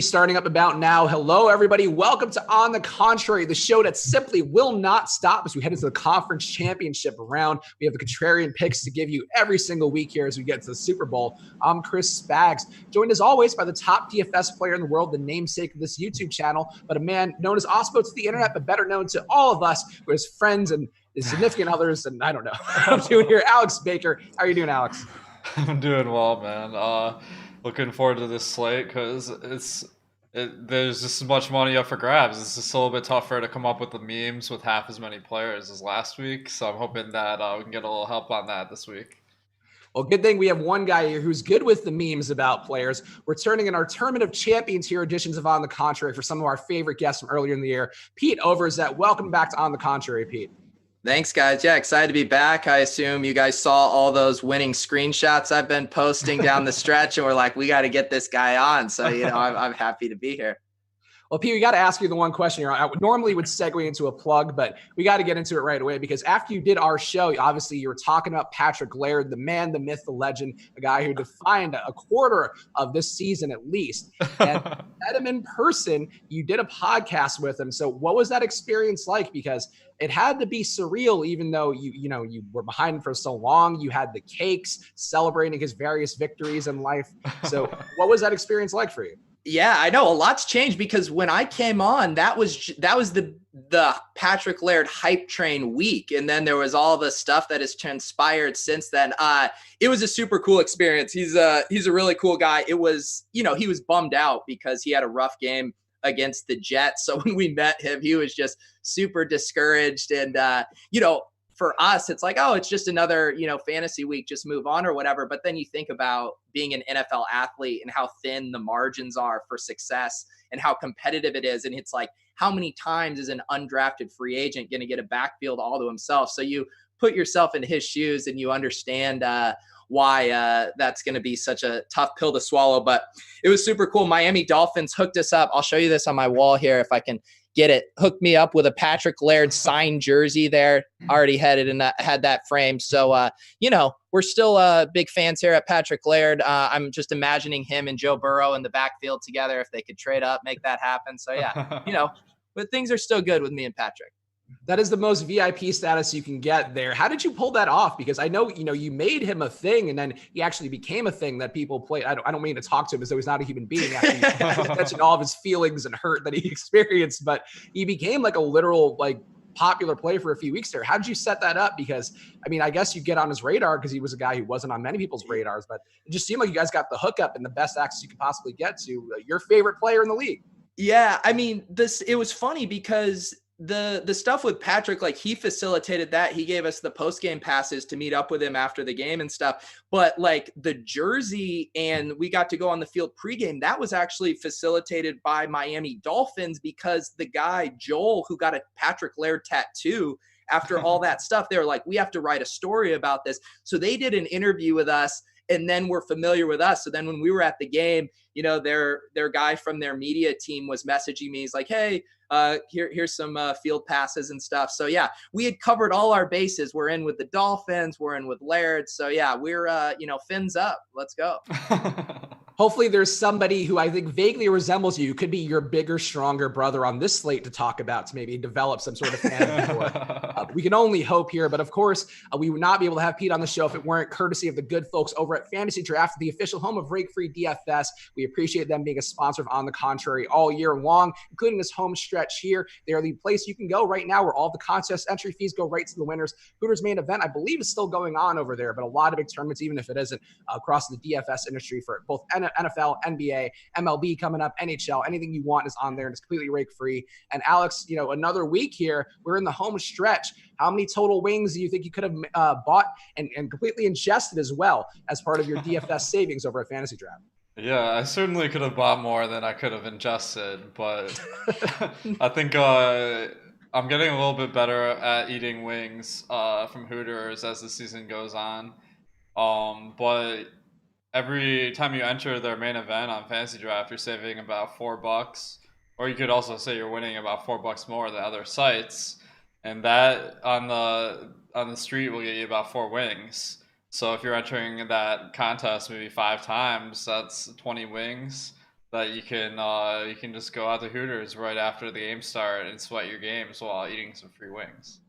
Starting up about now. Hello, everybody. Welcome to On the Contrary, the show that simply will not stop as we head into the conference championship round. We have the contrarian picks to give you every single week here as we get to the Super Bowl. I'm Chris Spags, joined as always by the top DFS player in the world, the namesake of this YouTube channel, but a man known as Ospo to the internet, but better known to all of us who has friends and his significant others, and I don't know. I'm doing here, Alex Baker. How are you doing, Alex? I'm doing well, man. Looking forward to this slate because there's just as much money up for grabs. It's just a little bit tougher to come up with the memes with half as many players as last week. So I'm hoping that we can get a little help on that this week. Well, good thing we have one guy here who's good with the memes about players. We're turning in our Tournament of Champions here editions of On the Contrary for some of our favorite guests from earlier in the year. Pete Overzet, welcome back to On the Contrary, Pete. Thanks, guys. Yeah, excited to be back. I assume you guys saw all those winning screenshots I've been posting down the stretch, and we're like, we got to get this guy on. So, I'm happy to be here. Well, Pete, we got to ask you the one question here. I normally would segue into a plug, but we got to get into it right away because after you did our show, obviously you were talking about Patrick Laird, the man, the myth, the legend, a guy who defined a quarter of this season at least. And met him in person. You did a podcast with him. So what was that experience like? Because it had to be surreal, even though you were behind for so long. You had the cakes celebrating his various victories in life. So what was that experience like for you? Yeah, I know a lot's changed because when I came on, that was the Patrick Laird hype train week. And then there was all the stuff that has transpired since then. It was a super cool experience. He's a really cool guy. It was, he was bummed out because he had a rough game against the Jets. So when we met him, he was just super discouraged. And, for us, it's like, oh, it's just another, fantasy week, just move on or whatever. But then you think about being an NFL athlete and how thin the margins are for success and how competitive it is. And it's like, how many times is an undrafted free agent going to get a backfield all to himself? So you put yourself in his shoes and you understand why that's going to be such a tough pill to swallow. But it was super cool. Miami Dolphins hooked us up. I'll show you this on my wall here if I can get it. Hooked me up with a Patrick Laird signed jersey there. Already had it and had that framed. So, we're still big fans here at Patrick Laird. I'm just imagining him and Joe Burrow in the backfield together. If they could trade up, make that happen. So yeah, but things are still good with me and Patrick. That is the most VIP status you can get there. How did you pull that off? Because I know, you made him a thing and then he actually became a thing that people play. I don't mean to talk to him as though he's not a human being. Actually, mentioned all of his feelings and hurt that he experienced, but he became like a literal, popular player for a few weeks there. How did you set that up? Because, I guess you get on his radar because he was a guy who wasn't on many people's radars, but it just seemed like you guys got the hookup and the best access you could possibly get to your favorite player in the league. Yeah. It was funny because the stuff with Patrick, he facilitated that. He gave us the post-game passes to meet up with him after the game and stuff. But the jersey and we got to go on the field pregame, that was actually facilitated by Miami Dolphins because the guy, Joel, who got a Patrick Laird tattoo after all that stuff, they were like, we have to write a story about this. So they did an interview with us and then were familiar with us. So then when we were at the game, their guy from their media team was messaging me. He's like, hey, here's some field passes and stuff. So yeah, we had covered all our bases. We're in with the Dolphins. We're in with Laird. So yeah, we're, fins up. Let's go. Hopefully there's somebody who I think vaguely resembles you, could be your bigger, stronger brother on this slate to talk about, to maybe develop some sort of fan. We can only hope here. But of course, we would not be able to have Pete on the show if it weren't courtesy of the good folks over at Fantasy Draft, the official home of rake-free DFS. We appreciate them being a sponsor of On the Contrary all year long, including this home stretch here. They are the place you can go right now where all the contest entry fees go right to the winners. Hooters main event, I believe, is still going on over there, but a lot of big tournaments, even if it isn't, across the DFS industry for both NFL, NBA, MLB coming up, NHL, anything you want is on there and it's completely rake-free. And Alex, another week here, we're in the home stretch. How many total wings do you think you could have bought and completely ingested as well as part of your DFS savings over at Fantasy Draft? Yeah, I certainly could have bought more than I could have ingested, but I think I'm getting a little bit better at eating wings from Hooters as the season goes on. But every time you enter their main event on Fantasy Draft, you're saving about $4, or you could also say you're winning about $4 more than other sites, and that on the street will get you about 4 wings. So if you're entering that contest maybe 5 times, that's 20 wings. that you can just go out to Hooters right after the game start and sweat your games while eating some free wings.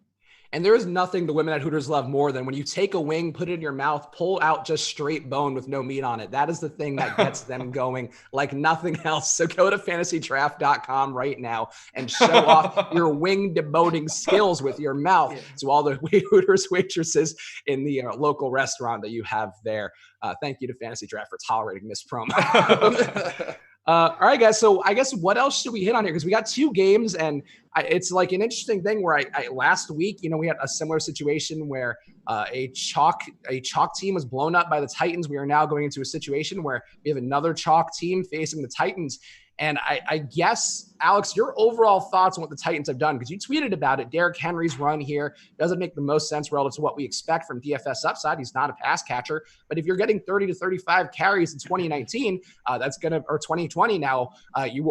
And there is nothing the women at Hooters love more than when you take a wing, put it in your mouth, pull out just straight bone with no meat on it. That is the thing that gets them going like nothing else. So go to fantasydraft.com right now and show off your wing deboning skills with your mouth to all the Hooters waitresses in the local restaurant that you have there. Thank you to Fantasy Draft for tolerating this promo. All right, guys. So I guess what else should we hit on here? Because we got 2 games, and it's like an interesting thing where I last week, we had a similar situation where a chalk team was blown up by the Titans. We are now going into a situation where we have another chalk team facing the Titans. And I guess, Alex, your overall thoughts on what the Titans have done, because you tweeted about it. Derrick Henry's run here doesn't make the most sense relative to what we expect from DFS upside. He's not a pass catcher. But if you're getting 30 to 35 carries in 2019, or 2020 now,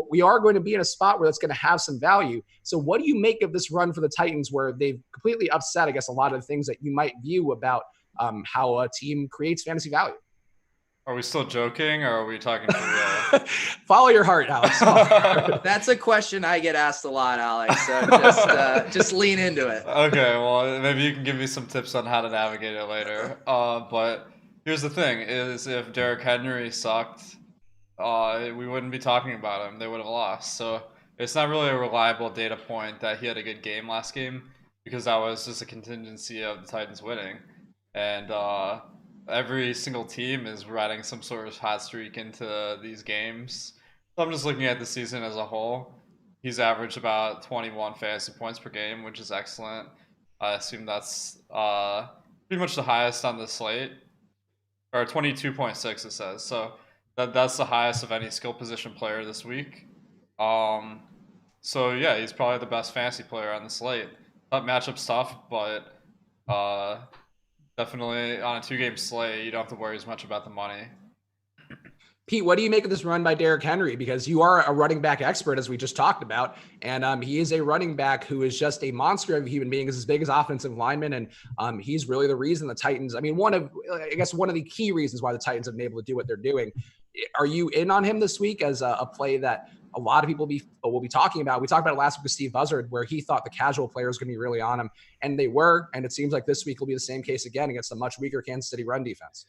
we are going to be in a spot where that's going to have some value. So what do you make of this run for the Titans where they've completely upset, I guess, a lot of the things that you might view about how a team creates fantasy value? Are we still joking, or are we talking for real? Follow your heart, Alex. That's a question I get asked a lot, Alex. So just lean into it. Okay, well, maybe you can give me some tips on how to navigate it later. But here's the thing: is if Derrick Henry sucked, we wouldn't be talking about him. They would have lost. So it's not really a reliable data point that he had a good game last game, because that was just a contingency of the Titans winning, and every single team is riding some sort of hot streak into these games. So I'm just looking at the season as a whole. He's averaged about 21 fantasy points per game, which is excellent. I assume that's pretty much the highest on the slate, or 22.6 it says. So that's the highest of any skill position player this week. So yeah, he's probably the best fantasy player on the slate. That matchup's tough, but definitely on a 2-game slate, you don't have to worry as much about the money. Pete, what do you make of this run by Derrick Henry? Because you are a running back expert, as we just talked about, and he is a running back who is just a monster of a human being, is as big as offensive lineman, and he's really the reason the Titans, one of the key reasons why the Titans have been able to do what they're doing. Are you in on him this week as a play that a lot of people will be talking about? We talked about it last week with Steve Buzzard, where he thought the casual players was going to be really on him, and they were, and it seems like this week will be the same case again against a much weaker Kansas City run defense.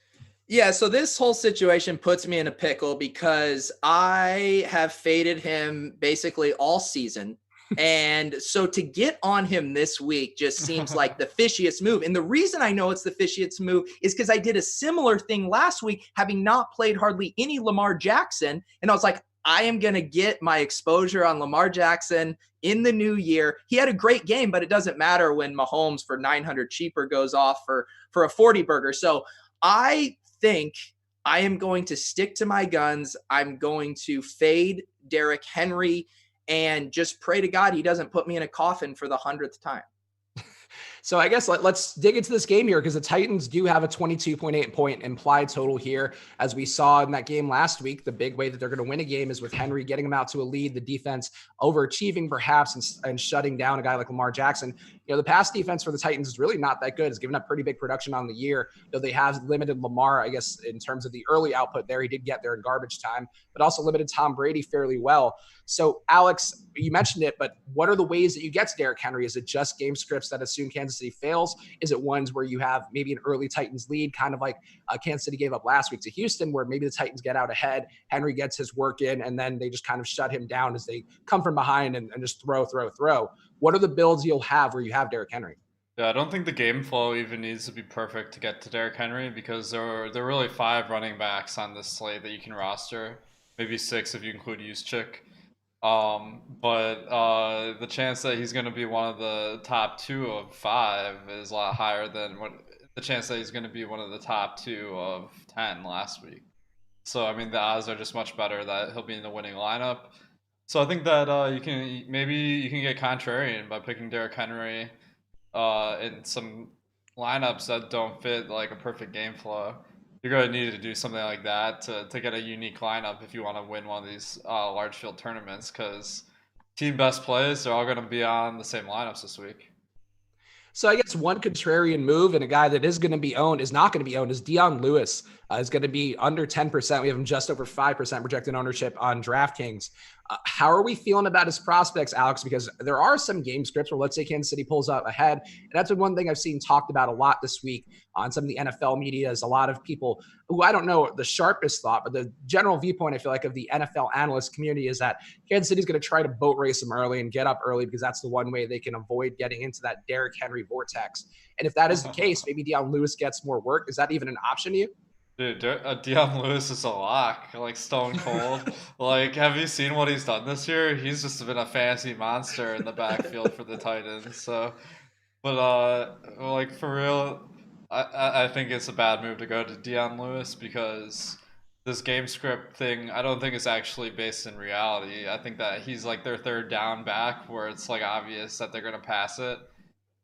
Yeah, so this whole situation puts me in a pickle because I have faded him basically all season. And so to get on him this week just seems like the fishiest move. And the reason I know it's the fishiest move is because I did a similar thing last week, having not played hardly any Lamar Jackson. And I was like, I am going to get my exposure on Lamar Jackson in the new year. He had a great game, but it doesn't matter when Mahomes for 900 cheaper goes off for a 40 burger. So I think I am going to stick to my guns. I'm going to fade Derrick Henry and just pray to God he doesn't put me in a coffin for the 100th time. So I guess let's dig into this game here, because the Titans do have a 22.8 point implied total here. As we saw in that game last week, the big way that they're going to win a game is with Henry getting them out to a lead, the defense overachieving perhaps and shutting down a guy like Lamar Jackson. The pass defense for the Titans is really not that good. It's given up pretty big production on the year, though they have limited Lamar, I guess, in terms of the early output there. He did get there in garbage time, but also limited Tom Brady fairly well. So, Alex, you mentioned it, but what are the ways that you get to Derrick Henry? Is it just game scripts that assume Kansas City fails? Is it ones where you have maybe an early Titans lead, kind of like Kansas City gave up last week to Houston, where maybe the Titans get out ahead, Henry gets his work in, and then they just kind of shut him down as they come from behind and just throw? What are the builds you'll have where you have Derrick Henry? Yeah, I don't think the game flow even needs to be perfect to get to Derrick Henry, because there are really 5 running backs on this slate that you can roster, maybe 6 if you include Juszczyk. But the chance that he's going to be one of the top 2 of 5 is a lot higher than the chance that he's going to be one of the top 2 of 10 last week. So, the odds are just much better that he'll be in the winning lineup. So I think that you can get contrarian by picking Derrick Henry in some lineups that don't fit like a perfect game flow. You're going to need to do something like that to get a unique lineup if you want to win one of these large field tournaments, because team best plays, they're all going to be on the same lineups this week. So I guess one contrarian move and a guy that is not going to be owned is Dion Lewis. is going to be under 10%. We have him just over 5% projected ownership on DraftKings. How are we feeling about his prospects, Alex? Because there are some game scripts where, let's say, Kansas City pulls out ahead. And that's been one thing I've seen talked about a lot this week on some of the NFL media, is a lot of people who, I don't know the sharpest thought, but the general viewpoint, I feel like, of the NFL analyst community is that Kansas City is going to try to boat race them early and get up early, because that's the one way they can avoid getting into that Derrick Henry vortex. And if that is the case, maybe Dion Lewis gets more work. Is that even an option to you? Dude, Dion Lewis is a lock, like stone cold. Like, have you seen what he's done this year? He's just been a fantasy monster in the backfield for the Titans. So, but like for real, I think it's a bad move to go to Dion Lewis, because this game script thing, I don't think it's actually based in reality. I think that he's like their third down back, where it's like obvious that they're gonna pass it.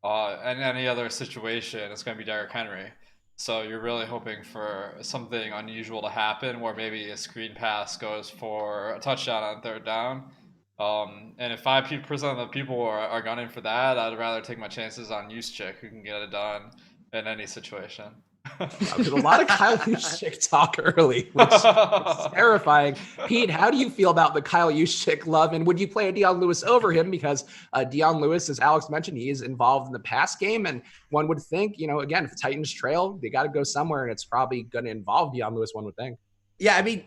And any other situation, it's gonna be Derrick Henry. So you're really hoping for something unusual to happen, where maybe a screen pass goes for a touchdown on third down. And if 5% of the people are gunning for that, I'd rather take my chances on Juszczyk, who can get it done in any situation. There's a lot of Kyle Juszczyk talk early, which is terrifying. Pete, how do you feel about the Kyle Juszczyk love? And would you play a Dion Lewis over him? Because Dion Lewis, as Alex mentioned, he is involved in the pass game. And one would think, again, if the Titans trail, they got to go somewhere, and it's probably going to involve Dion Lewis, one would think. Yeah, I mean,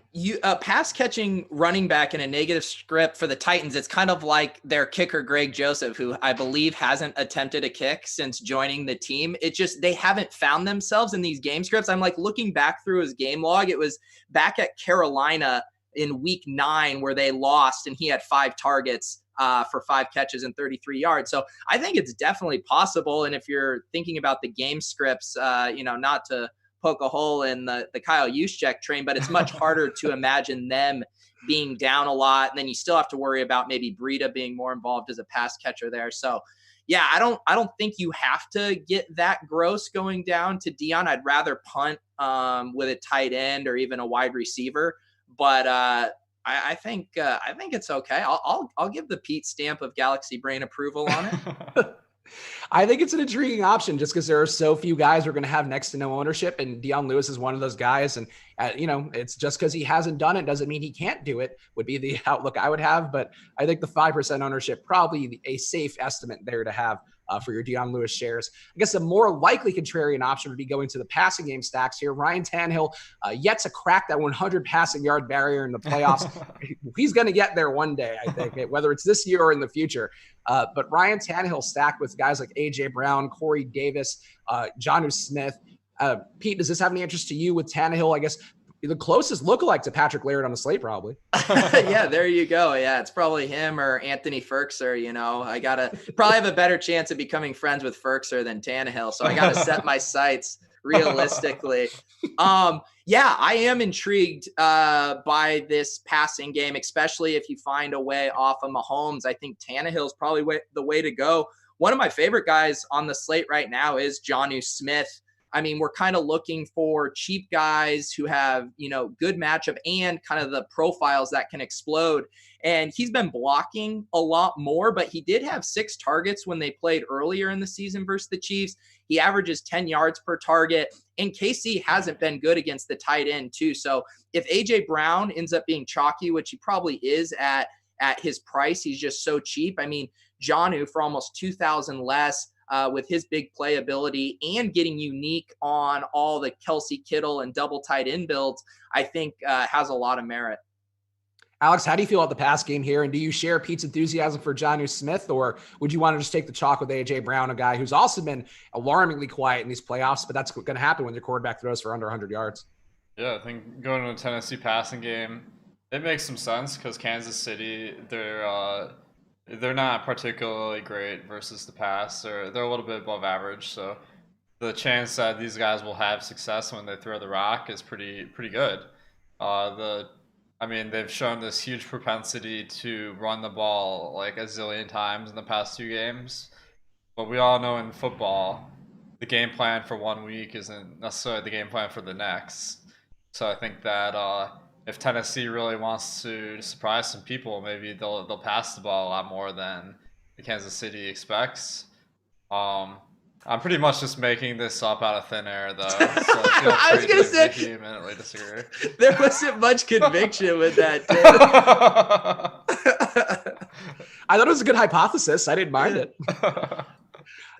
pass catching running back in a negative script for the Titans, it's kind of like their kicker, Greg Joseph, who I believe hasn't attempted a kick since joining the team. It just, they haven't found themselves in these game scripts. I'm like looking back through his game log. It was back at Carolina in week 9 where they lost, and he had 5 targets for 5 catches and 33 yards. So I think it's definitely possible. And if you're thinking about the game scripts, not to poke a hole in the Kyle Juszczyk train, but it's much harder to imagine them being down a lot. And then you still have to worry about maybe Breida being more involved as a pass catcher there. So yeah, I don't think you have to get that gross going down to Dion. I'd rather punt with a tight end or even a wide receiver. But I think it's okay. I'll give the Pete stamp of Galaxy Brain approval on it. I think it's an intriguing option just because there are so few guys who are going to have next to no ownership, and Dion Lewis is one of those guys. And, it's just because he hasn't done it doesn't mean he can't do it, would be the outlook I would have. But I think the 5% ownership, probably a safe estimate there to have for your Dion Lewis shares. I guess a more likely contrarian option would be going to the passing game stacks here. Ryan Tannehill yet to crack that 100 passing yard barrier in the playoffs. He's going to get there one day, I think, whether it's this year or in the future. But Ryan Tannehill stacked with guys like A.J. Brown, Corey Davis, Jonnu Smith. Pete, does this have any interest to you with Tannehill? I guess the closest lookalike to Patrick Laird on the slate, probably. Yeah, there you go. Yeah, it's probably him or Anthony Ferkser. I gotta probably have a better chance of becoming friends with Ferkser than Tannehill. So I gotta set my sights realistically. Yeah, I am intrigued by this passing game, especially if you find a way off of Mahomes. I think Tannehill is probably the way to go. One of my favorite guys on the slate right now is Jonnu Smith. I mean, we're kind of looking for cheap guys who have, good matchup and kind of the profiles that can explode. And he's been blocking a lot more, but he did have 6 targets when they played earlier in the season versus the Chiefs. He averages 10 yards per target, and KC hasn't been good against the tight end too. So if A.J. Brown ends up being chalky, which he probably is at his price, he's just so cheap. I mean, Jonnu for almost 2,000 less, with his big playability and getting unique on all the Kelsey Kittle and double tight end builds, I think has a lot of merit. Alex, how do you feel about the pass game here? And do you share Pete's enthusiasm for Jonnu Smith, or would you want to just take the chalk with A.J. Brown, a guy who's also been alarmingly quiet in these playoffs, but that's going to happen when your quarterback throws for under 100 yards? Yeah, I think going to the Tennessee passing game, it makes some sense because Kansas City, they're not particularly great versus the pass. They're a little bit above average, so the chance that these guys will have success when they throw the rock is pretty good. They've shown this huge propensity to run the ball like a zillion times in the past 2 games, but we all know in football, the game plan for 1 week isn't necessarily the game plan for the next. So I think that if Tennessee really wants to surprise some people, maybe they'll pass the ball a lot more than the Kansas City expects. I'm pretty much just making this up out of thin air, though. So feel I was free gonna to say vehemently disagree. there wasn't much conviction with that. I thought it was a good hypothesis. I didn't mind it.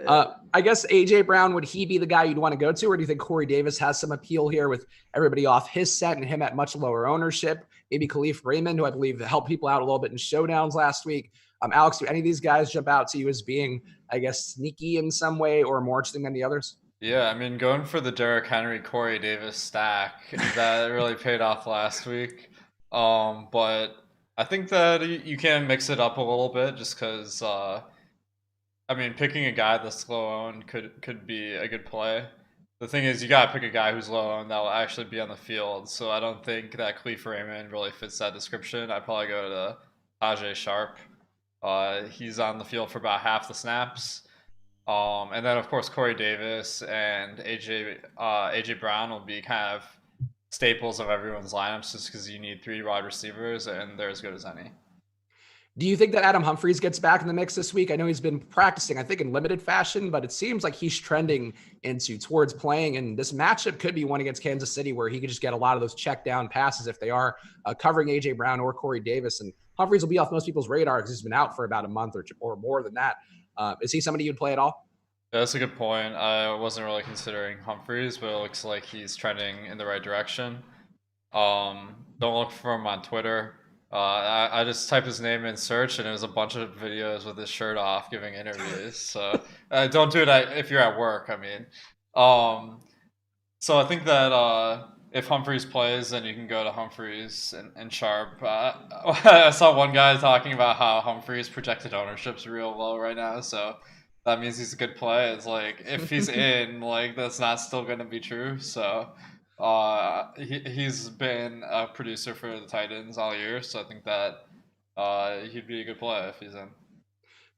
I guess AJ Brown, would he be the guy you'd want to go to, or do you think Corey Davis has some appeal here with everybody off his set and him at much lower ownership? Maybe Khalif Raymond, who I believe helped people out a little bit in showdowns last week. Alex, do any of these guys jump out to you as being, I guess, sneaky in some way or more interesting than the others? Yeah, I mean, going for the Derrick Henry, Corey Davis stack, that really paid off last week. But I think that you can mix it up a little bit just because, I mean, picking a guy that's low owned could be a good play. The thing is, you got to pick a guy who's low owned that will actually be on the field. So I don't think that Khalif Raymond really fits that description. I'd probably go to Tajaé Sharpe. He's on the field for about half the snaps. And then, of course, Corey Davis and AJ Brown will be kind of staples of everyone's lineups just because you need 3 wide receivers, and they're as good as any. Do you think that Adam Humphries gets back in the mix this week? I know he's been practicing, I think, in limited fashion, but it seems like he's trending towards playing. And this matchup could be one against Kansas City where he could just get a lot of those check down passes if they are covering AJ Brown or Corey Davis. And Humphries will be off most people's radar because he's been out for about a month or more than that. Is he somebody you'd play at all? Yeah, that's a good point. I wasn't really considering Humphries, but it looks like he's trending in the right direction. Don't look for him on Twitter. I just typed his name in search, and it was a bunch of videos with his shirt off giving interviews. So don't do it if you're at work. I mean, so I think that if Humphries plays, then you can go to Humphries and Sharpe. I saw one guy talking about how Humphries' projected ownership's real low right now, so that means he's a good play. It's like if he's in, like that's not still going to be true. So. He's been a producer for the Titans all year, so I think that he'd be a good play if he's in.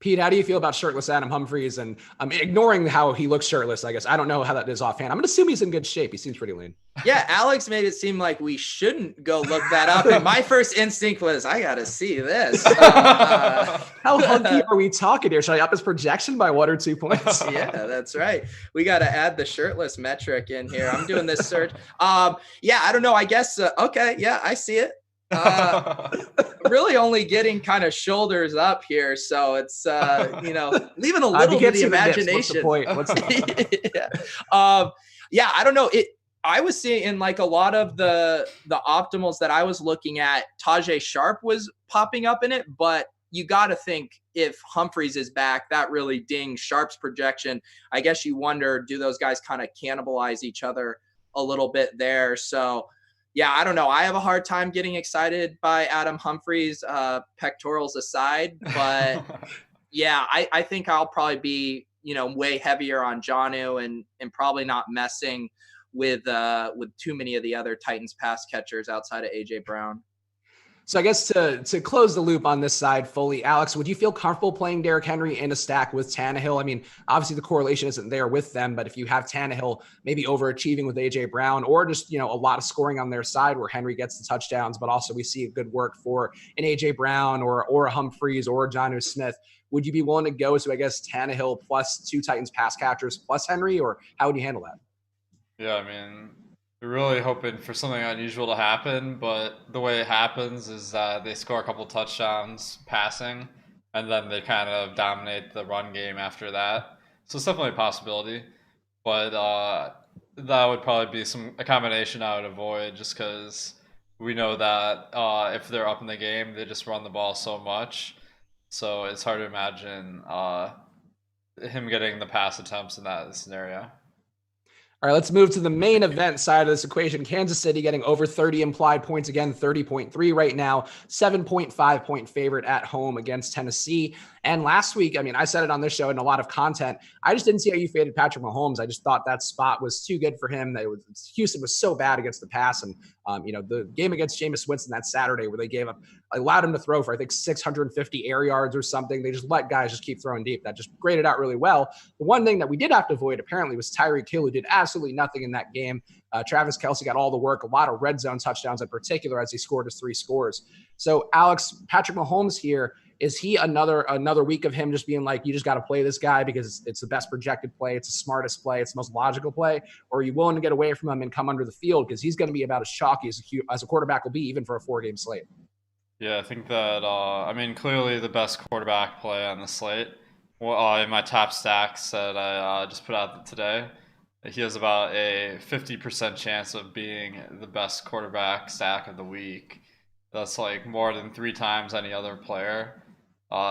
Pete, how do you feel about shirtless Adam Humphries? And I'm ignoring how he looks shirtless, I guess. I don't know how that is offhand. I'm going to assume he's in good shape. He seems pretty lean. Yeah, Alex made it seem like we shouldn't go look that up. And my first instinct was, I got to see this. How hunky are we talking here? Should I up his projection by 1 or 2 points? Yeah, that's right. We got to add the shirtless metric in here. I'm doing this search. Yeah, I don't know. I guess, okay. Yeah, I see it. Really only getting kind of shoulders up here, so it's leaving a little bit of the imagination. What's the point? Yeah, I don't know. I was seeing in like a lot of the optimals that I was looking at, Tajaé Sharpe was popping up in it, but you got to think if Humphries is back, that really dings Sharpe's projection. I guess you wonder, do those guys kind of cannibalize each other a little bit there? So yeah, I don't know. I have a hard time getting excited by Adam Humphries, pectorals aside. But yeah, I think I'll probably be, way heavier on Jonnu and probably not messing with too many of the other Titans pass catchers outside of AJ Brown. So I guess to close the loop on this side fully, Alex, would you feel comfortable playing Derrick Henry in a stack with Tannehill? I mean, obviously the correlation isn't there with them, but if you have Tannehill maybe overachieving with AJ Brown or just, a lot of scoring on their side where Henry gets the touchdowns, but also we see good work for an AJ Brown or a Humphries or a Jonnu Smith, would you be willing to go to, I guess, Tannehill plus 2 Titans pass catchers plus Henry, or how would you handle that? Yeah, I mean, we're really hoping for something unusual to happen, but the way it happens is that they score a couple touchdowns passing, and then they kind of dominate the run game after that. So it's definitely a possibility, but that would probably be a combination I would avoid just because we know that if they're up in the game, they just run the ball so much. So it's hard to imagine him getting the pass attempts in that scenario. All right, let's move to the main event side of this equation. Kansas City getting over 30 implied points again, 30.3 right now, 7.5 point favorite at home against Tennessee. And last week, I mean, I said it on this show in a lot of content. I just didn't see how you faded Patrick Mahomes. I just thought that spot was too good for him. Houston was so bad against the pass. And, the game against Jameis Winston that Saturday where they allowed him to throw for, I think, 650 air yards or something. They just let guys just keep throwing deep. That just graded out really well. The one thing that we did have to avoid, apparently, was Tyreek Hill, who did absolutely nothing in that game. Travis Kelce got all the work, a lot of red zone touchdowns in particular as he scored his 3 scores. So Alex, Patrick Mahomes here, is he another week of him just being like, you just got to play this guy because it's the best projected play, it's the smartest play, it's the most logical play? Or are you willing to get away from him and come under the field because he's going to be about as chalky as a quarterback will be, even for a 4-game slate? Yeah, I think that, clearly the best quarterback play on the slate. Well, in my top stacks that I just put out today, he has about a 50% chance of being the best quarterback stack of the week. That's like more than 3 times any other player.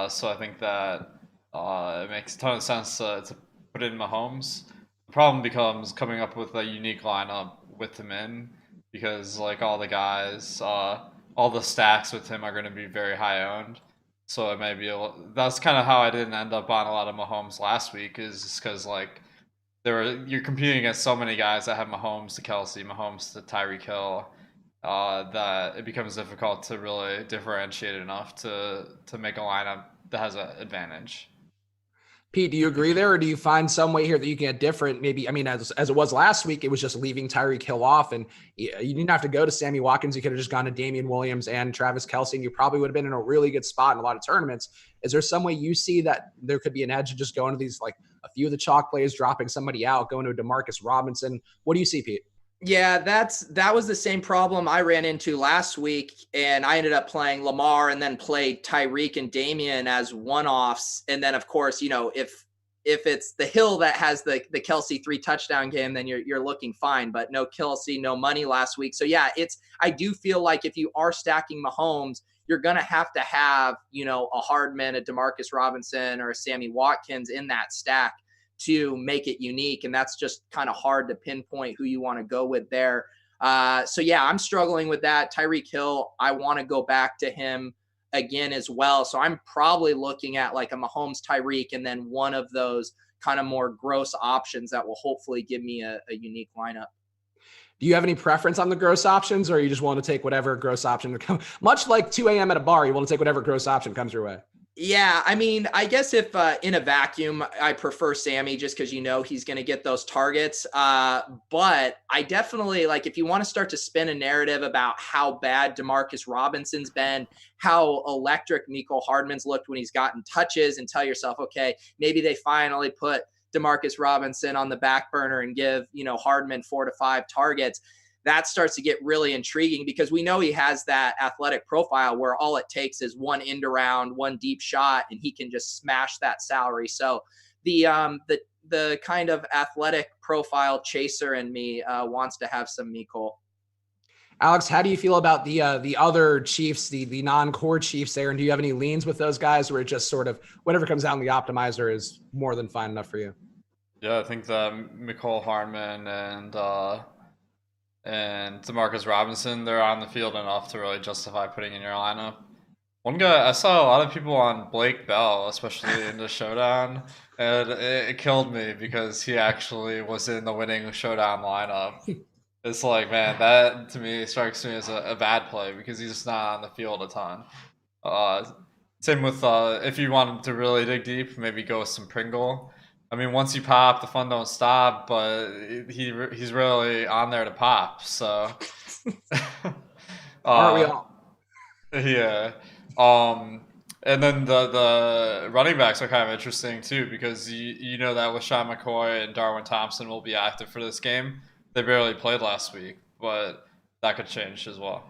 So I think that it makes a ton of sense to put in Mahomes. The problem becomes coming up with a unique lineup with him in, because like all the guys, all the stacks with him are going to be very high owned. So it may be that's kind of how I didn't end up on a lot of Mahomes last week, is just because like you're competing against so many guys that have Mahomes to Kelsey, Mahomes to Tyreek Hill, that it becomes difficult to really differentiate enough to make a lineup that has an advantage. Pete, do you agree there, or do you find some way here that you can get different? Maybe, as it was last week, it was just leaving Tyreek Hill off, and you didn't have to go to Sammy Watkins. You could have just gone to Damian Williams and Travis Kelce, and you probably would have been in a really good spot in a lot of tournaments. Is there some way you see that there could be an edge of just going to these, like a few of the chalk plays, dropping somebody out, going to a Demarcus Robinson? What do you see, Pete? Yeah, that was the same problem I ran into last week, and I ended up playing Lamar and then played Tyreek and Damian as one-offs. And then, of course, if it's the Hill that has the Kelce 3 touchdown game, then you're looking fine. But no Kelce, no money last week. So yeah, I do feel like if you are stacking Mahomes, you're gonna have a Hardman, a Demarcus Robinson, or a Sammy Watkins in that stack to make it unique. And that's just kind of hard to pinpoint who you want to go with there. So yeah, I'm struggling with that. Tyreek Hill, I want to go back to him again as well. So I'm probably looking at like a Mahomes, Tyreek, and then one of those kind of more gross options that will hopefully give me a unique lineup. Do you have any preference on the gross options, or you just want to take whatever gross option comes? Much like 2 a.m. at a bar, you want to take whatever gross option comes your way. Yeah, I guess if in a vacuum, I prefer Sammy just because he's going to get those targets. But I definitely, like, if you want to start to spin a narrative about how bad Demarcus Robinson's been, how electric Mecole Hardman's looked when he's gotten touches, and tell yourself, okay, maybe they finally put Demarcus Robinson on the back burner and give, Hardman 4 to 5 targets. That starts to get really intriguing because we know he has that athletic profile where all it takes is one end around, one deep shot, and he can just smash that salary. So the kind of athletic profile chaser in me wants to have some Mecole. Alex, how do you feel about the other Chiefs, the non-core Chiefs there? And do you have any leans with those guys where it just sort of whatever comes out in the optimizer is more than fine enough for you? Yeah, I think that Mecole Hardman and Demarcus Robinson, they're on the field enough to really justify putting in your lineup. One guy, I saw a lot of people on Blake Bell, especially in the showdown, and it killed me because he actually was in the winning showdown lineup. It's like, man, that to me strikes me as a bad play because he's just not on the field a ton. Same with if you wanted to really dig deep, maybe go with some Pringle. Once you pop, the fun don't stop, but he's really on there to pop. So, aren't we all? Yeah. And then the running backs are kind of interesting too because you know that LaShawn McCoy and Darwin Thompson will be active for this game. They barely played last week, but that could change as well.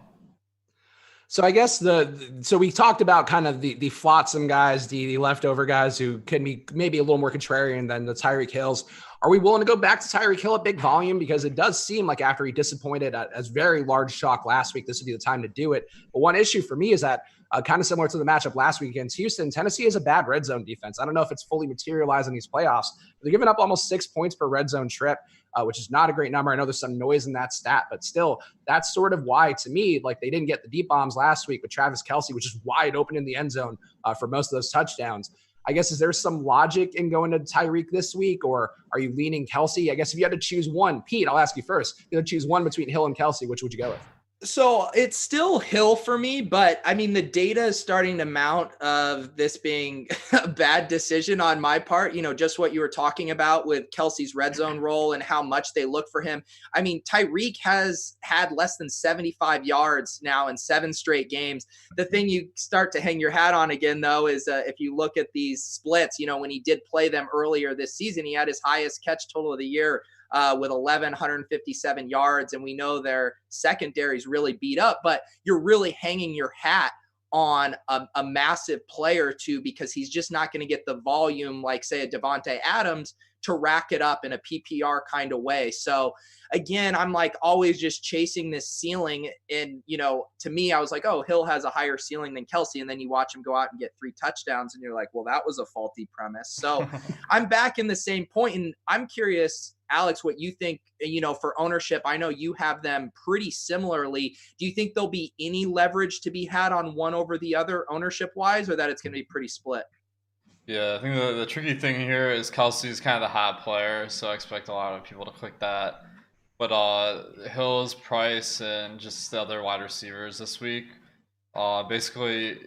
So I guess so we talked about kind of the flotsam guys, the leftover guys who can be maybe a little more contrarian than the Tyreek Hills. Are we willing to go back to Tyreek Hill at big volume? Because it does seem like after he disappointed as very large shock last week, this would be the time to do it. But one issue for me is that kind of similar to the matchup last week against Houston, Tennessee has a bad red zone defense. I don't know if it's fully materialized in these playoffs. They're giving up almost 6 points per red zone trip, which is not a great number. I know there's some noise in that stat, but still, that's sort of why, to me, like they didn't get the deep bombs last week with Travis Kelce, which is wide open in the end zone for most of those touchdowns. I guess, is there some logic in going to Tyreek this week, or are you leaning Kelce? I guess if you had to choose one, Pete, I'll ask you first. If you had to choose one between Hill and Kelce, which would you go with? So it's still Hill for me, but I mean, the data is starting to mount of this being a bad decision on my part. Just what you were talking about with Kelsey's red zone role and how much they look for him. I mean, Tyreek has had less than 75 yards now in 7 straight games. The thing you start to hang your hat on again, though, is if you look at these splits, when he did play them earlier this season, he had his highest catch total of the year with 1,157 yards. And we know their secondary is really beat up, but you're really hanging your hat on a massive player too, because he's just not going to get the volume like, say, a Devontae Adams to rack it up in a PPR kind of way. So again, I'm like always just chasing this ceiling. And, to me, I was like, oh, Hill has a higher ceiling than Kelsey. And then you watch him go out and get 3 touchdowns and you're like, well, that was a faulty premise. So I'm back in the same point. And I'm curious, Alex, what you think, for ownership. I know you have them pretty similarly. Do you think there'll be any leverage to be had on one over the other ownership wise, or that it's going to be pretty split? Yeah, I think the tricky thing here is Kelsey's kind of the hot player, so I expect a lot of people to click that. But Hill's price and just the other wide receivers this week, basically,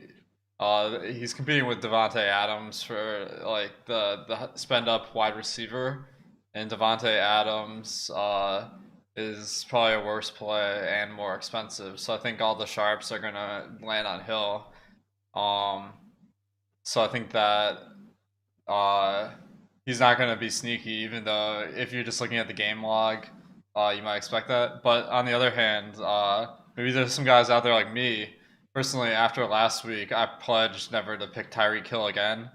he's competing with Devontae Adams for like the spend up wide receiver, and Devontae Adams is probably a worse play and more expensive. So I think all the sharps are gonna land on Hill. So I think that he's not going to be sneaky, even though if you're just looking at the game log, you might expect that. But on the other hand, maybe there's some guys out there like me. Personally, after last week, I pledged never to pick Tyreek Hill again.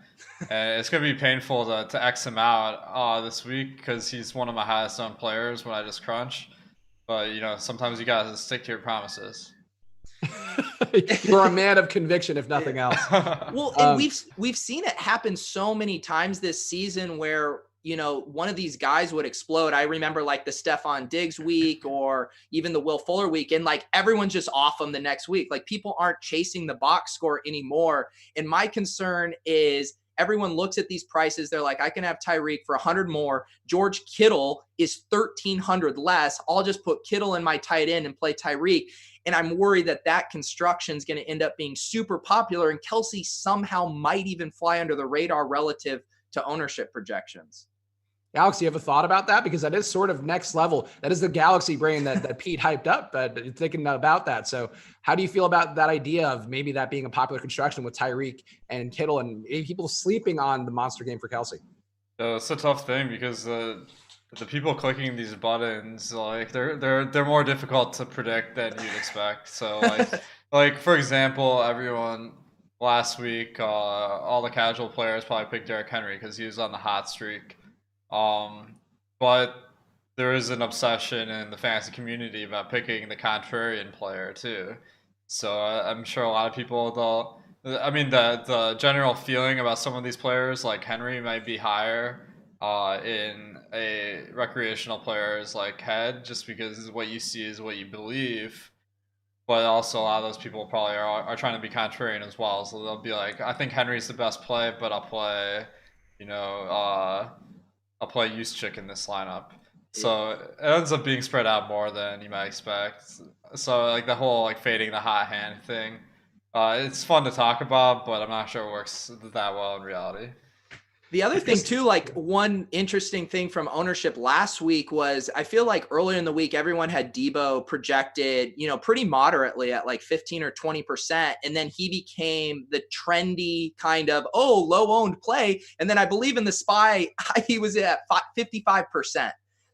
And it's going to be painful to X him out this week because he's one of my highest owned players when I just crunch. But, sometimes you got to stick to your promises. You're a man of conviction, if nothing else. Well, and we've seen it happen so many times this season where, one of these guys would explode. I remember like the Stephon Diggs week or even the Will Fuller week, and like everyone's just off them the next week. Like people aren't chasing the box score anymore. And my concern is everyone looks at these prices. They're like, I can have Tyreek for 100 more. George Kittle is 1,300 less. I'll just put Kittle in my tight end and play Tyreek. And I'm worried that construction is going to end up being super popular, and Kelsey somehow might even fly under the radar relative to ownership projections. Alex, you have a thought about that? Because that is sort of next level. That is the galaxy brain that Pete hyped up, but thinking about that. So how do you feel about that idea of maybe that being a popular construction with Tyreek and Kittle and people sleeping on the monster game for Kelsey? It's a tough thing because the people clicking these buttons, like they're more difficult to predict than you'd expect. So like for example, everyone last week, all the casual players probably picked Derrick Henry because he was on the hot streak. But there is an obsession in the fantasy community about picking the contrarian player too. So I'm sure a lot of people the general feeling about some of these players like Henry might be higher in a recreational player's like head, just because what you see is what you believe. But also a lot of those people probably are trying to be contrarian as well. So they'll be like, I think Henry's the best play, but I'll play, I'll play Juszczyk in this lineup. So it ends up being spread out more than you might expect. So like the whole like fading the hot hand thing, it's fun to talk about, but I'm not sure it works that well in reality. The other thing too, like one interesting thing from ownership last week was I feel like earlier in the week, everyone had Debo projected, pretty moderately at like 15 or 20%. And then he became the trendy kind of, low owned play. And then I believe in the SPY, he was at 55%.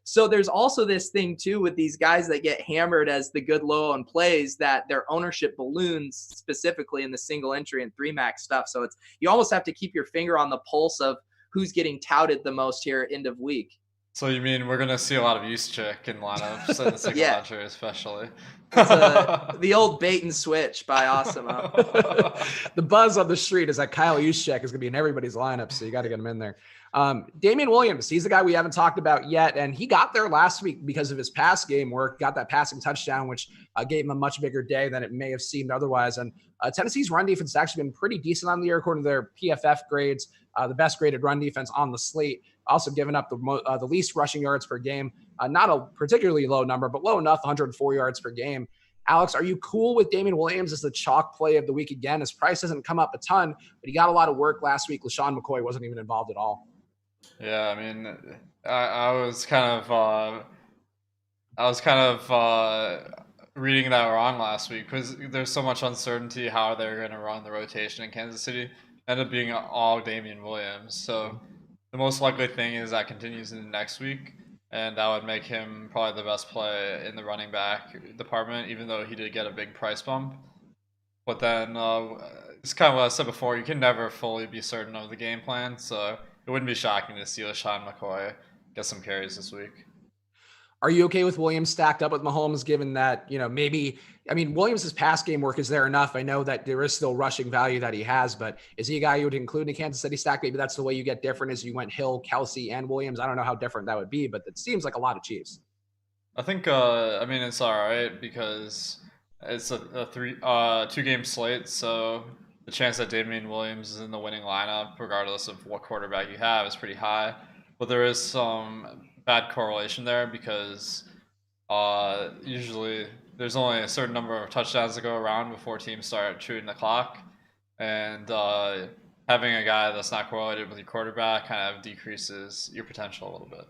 So there's also this thing too with these guys that get hammered as the good low owned plays that their ownership balloons specifically in the single entry and 3-max stuff. So you almost have to keep your finger on the pulse of who's getting touted the most here end of week. So you mean we're going to see a lot of Juszczyk in lineups in the single entry especially? The old bait and switch by Awesemo. The buzz on the street is that Kyle Juszczyk is going to be in everybody's lineup, so you got to get him in there. Damian Williams, he's the guy we haven't talked about yet, and he got there last week because of his pass game work, got that passing touchdown, which gave him a much bigger day than it may have seemed otherwise. And Tennessee's run defense has actually been pretty decent on the year according to their PFF grades, the best graded run defense on the slate. Also given up the least rushing yards per game, not a particularly low number, but low enough, 104 yards per game. Alex, are you cool with Damian Williams as the chalk play of the week again? His price hasn't come up a ton, but he got a lot of work last week. LaShawn McCoy wasn't even involved at all. Yeah, I mean, I was kind of reading that wrong last week because there's so much uncertainty how they're going to run the rotation in Kansas City. Ended up being all Damien Williams. So the most likely thing is that continues into next week, and that would make him probably the best play in the running back department, even though he did get a big price bump. But then it's kind of what I said before, you can never fully be certain of the game plan, so it wouldn't be shocking to see LaShawn McCoy get some carries this week. Are you okay with Williams stacked up with Mahomes, given that, Williams' pass game work is there enough? I know that there is still rushing value that he has, but is he a guy you would include in a Kansas City stack? Maybe that's the way you get different as you went Hill, Kelsey, and Williams. I don't know how different that would be, but it seems like a lot of Chiefs. I think, it's all right because it's a 2-game slate, so the chance that Damien Williams is in the winning lineup, regardless of what quarterback you have, is pretty high. But there is some bad correlation there because usually there's only a certain number of touchdowns to go around before teams start chewing the clock, and having a guy that's not correlated with your quarterback kind of decreases your potential a little bit.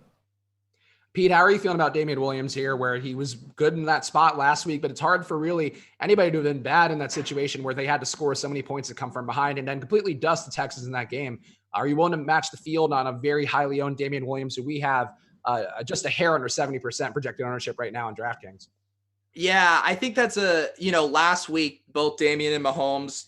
Pete, how are you feeling about Damian Williams here, where he was good in that spot last week, but it's hard for really anybody to have been bad in that situation where they had to score so many points to come from behind and then completely dust the Texans in that game? Are you willing to match the field on a very highly owned Damian Williams, who we have just a hair under 70% projected ownership right now in DraftKings? Yeah, I think that's last week, both Damien and Mahomes,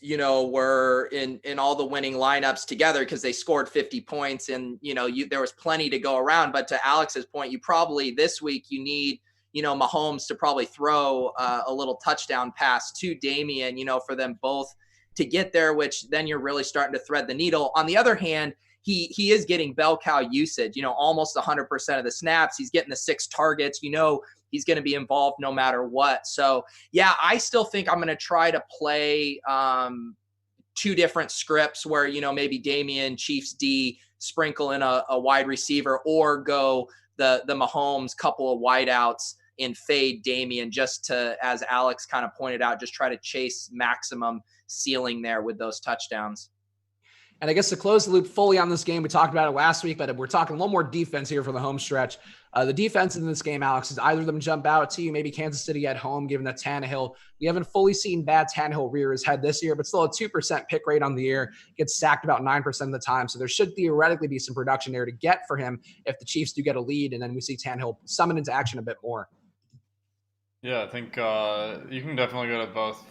were in all the winning lineups together because they scored 50 points and, there was plenty to go around. But to Alex's point, you probably this week you need, Mahomes to probably throw a little touchdown pass to Damien, for them both to get there, which then you're really starting to thread the needle. On the other hand, he is getting bell cow usage, almost 100% of the snaps. He's getting the 6 targets, he's going to be involved no matter what. So, yeah, I still think I'm going to try to play 2 different scripts where, maybe Damien, Chiefs D, sprinkle in a wide receiver, or go the Mahomes couple of wideouts and fade Damien, just to, as Alex kind of pointed out, just try to chase maximum ceiling there with those touchdowns. And I guess to close the loop fully on this game, we talked about it last week, but we're talking a little more defense here for the home stretch. The defense in this game, Alex, is either of them jump out to you, maybe Kansas City at home, given that Tannehill, we haven't fully seen bad Tannehill rear his head this year, but still a 2% pick rate on the year, gets sacked about 9% of the time. So there should theoretically be some production there to get for him if the Chiefs do get a lead, and then we see Tannehill summon into action a bit more. Yeah, I think you can definitely go to both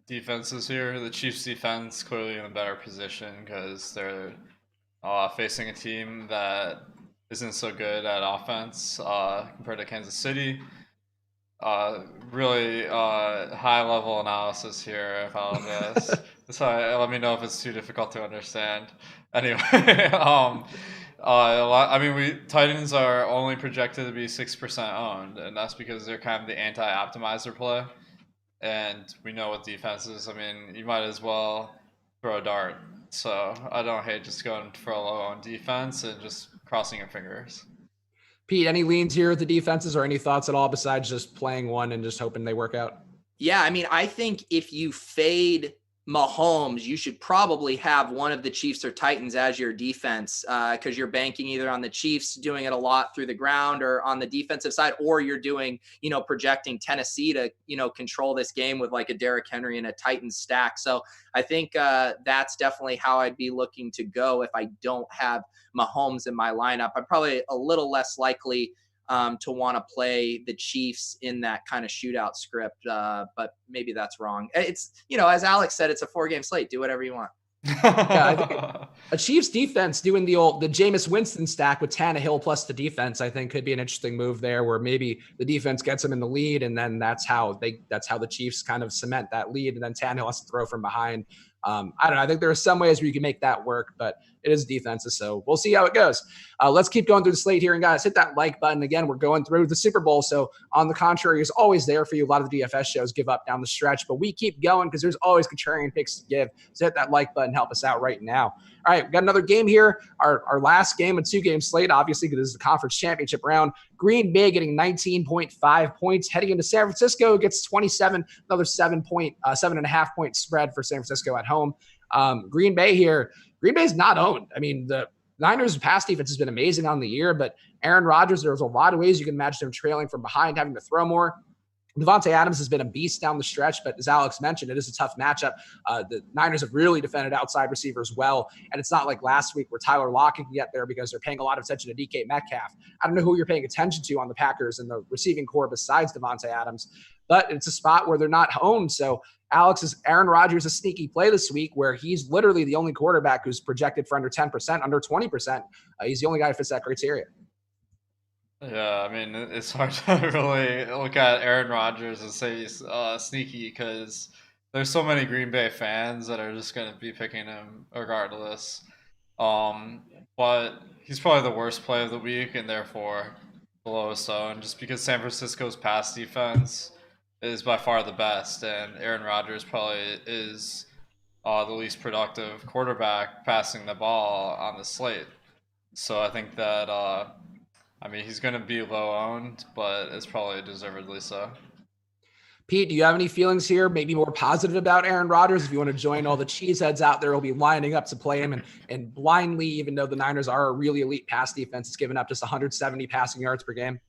defenses here. The Chiefs defense clearly in a better position because they're facing a team that isn't so good at offense compared to Kansas City. Really high level analysis here about this. So let me know if it's too difficult to understand. Anyway, Titans are only projected to be 6% owned, and that's because they're kind of the anti-optimizer play. And we know what defense is. You might as well throw a dart. So I don't hate just going for a low on defense and just crossing your fingers. Pete, any leans here at the defenses or any thoughts at all besides just playing one and just hoping they work out? Yeah, I think if you fade Mahomes, you should probably have one of the Chiefs or Titans as your defense because you're banking either on the Chiefs doing it a lot through the ground or on the defensive side, or you're doing, projecting Tennessee to, control this game with like a Derrick Henry and a Titans stack. So I think that's definitely how I'd be looking to go if I don't have Mahomes in my lineup. I'm probably a little less likely to want to play the Chiefs in that kind of shootout script. But maybe that's wrong. It's, as Alex said, it's a 4-game slate. Do whatever you want. Yeah, I think a Chiefs defense doing the Jameis Winston stack with Tannehill plus the defense, I think could be an interesting move there, where maybe the defense gets them in the lead, and then that's how the Chiefs kind of cement that lead, and then Tannehill has to throw from behind. I don't know. I think there are some ways where you can make that work, but it is defenses, so we'll see how it goes. Let's keep going through the slate here, and guys, hit that like button. Again, we're going through the Super Bowl, so on the contrary is always there for you. A lot of the DFS shows give up down the stretch, but we keep going because there's always contrarian picks to give. So hit that like button, help us out right now. All right, we got another game here. Our last game, a 2-game slate, obviously, because this is the conference championship round. Green Bay getting 19.5 points. Heading into San Francisco gets 27, another 7.5 point spread for San Francisco at home. Green Bay here. Green Bay's not owned. I mean, the Niners' pass defense has been amazing on the year, but Aaron Rodgers, there's a lot of ways you can imagine him trailing from behind, having to throw more. Davante Adams has been a beast down the stretch, but as Alex mentioned, it is a tough matchup. The Niners have really defended outside receivers well, and it's not like last week where Tyler Lockett can get there because they're paying a lot of attention to DK Metcalf. I don't know who you're paying attention to on the Packers and the receiving core besides Davante Adams, but it's a spot where they're not owned. So Aaron Rodgers a sneaky play this week where he's literally the only quarterback who's projected for under 10%, under 20%. He's the only guy who fits that criteria. Yeah, I mean, it's hard to really look at Aaron Rodgers and say he's sneaky because there's so many Green Bay fans that are just going to be picking him regardless. But he's probably the worst play of the week and therefore the lowest owned, just because San Francisco's pass defense is by far the best, and Aaron Rodgers probably is the least productive quarterback passing the ball on the slate. So I think that he's going to be low owned, but it's probably deservedly so. Pete, do you have any feelings here, maybe more positive about Aaron Rodgers? If you want to join all the cheeseheads out there, will be lining up to play him and blindly, even though the Niners are a really elite pass defense, it's given up just 170 passing yards per game.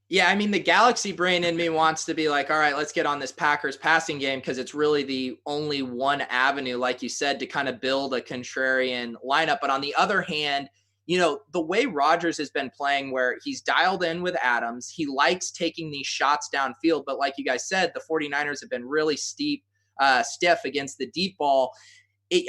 Yeah, I mean, the Galaxy brain in me wants to be like, all right, let's get on this Packers passing game because it's really the only one avenue, like you said, to kind of build a contrarian lineup. But on the other hand, you know, the way Rodgers has been playing where he's dialed in with Adams, he likes taking these shots downfield. But like you guys said, the 49ers have been really stiff against the deep ball.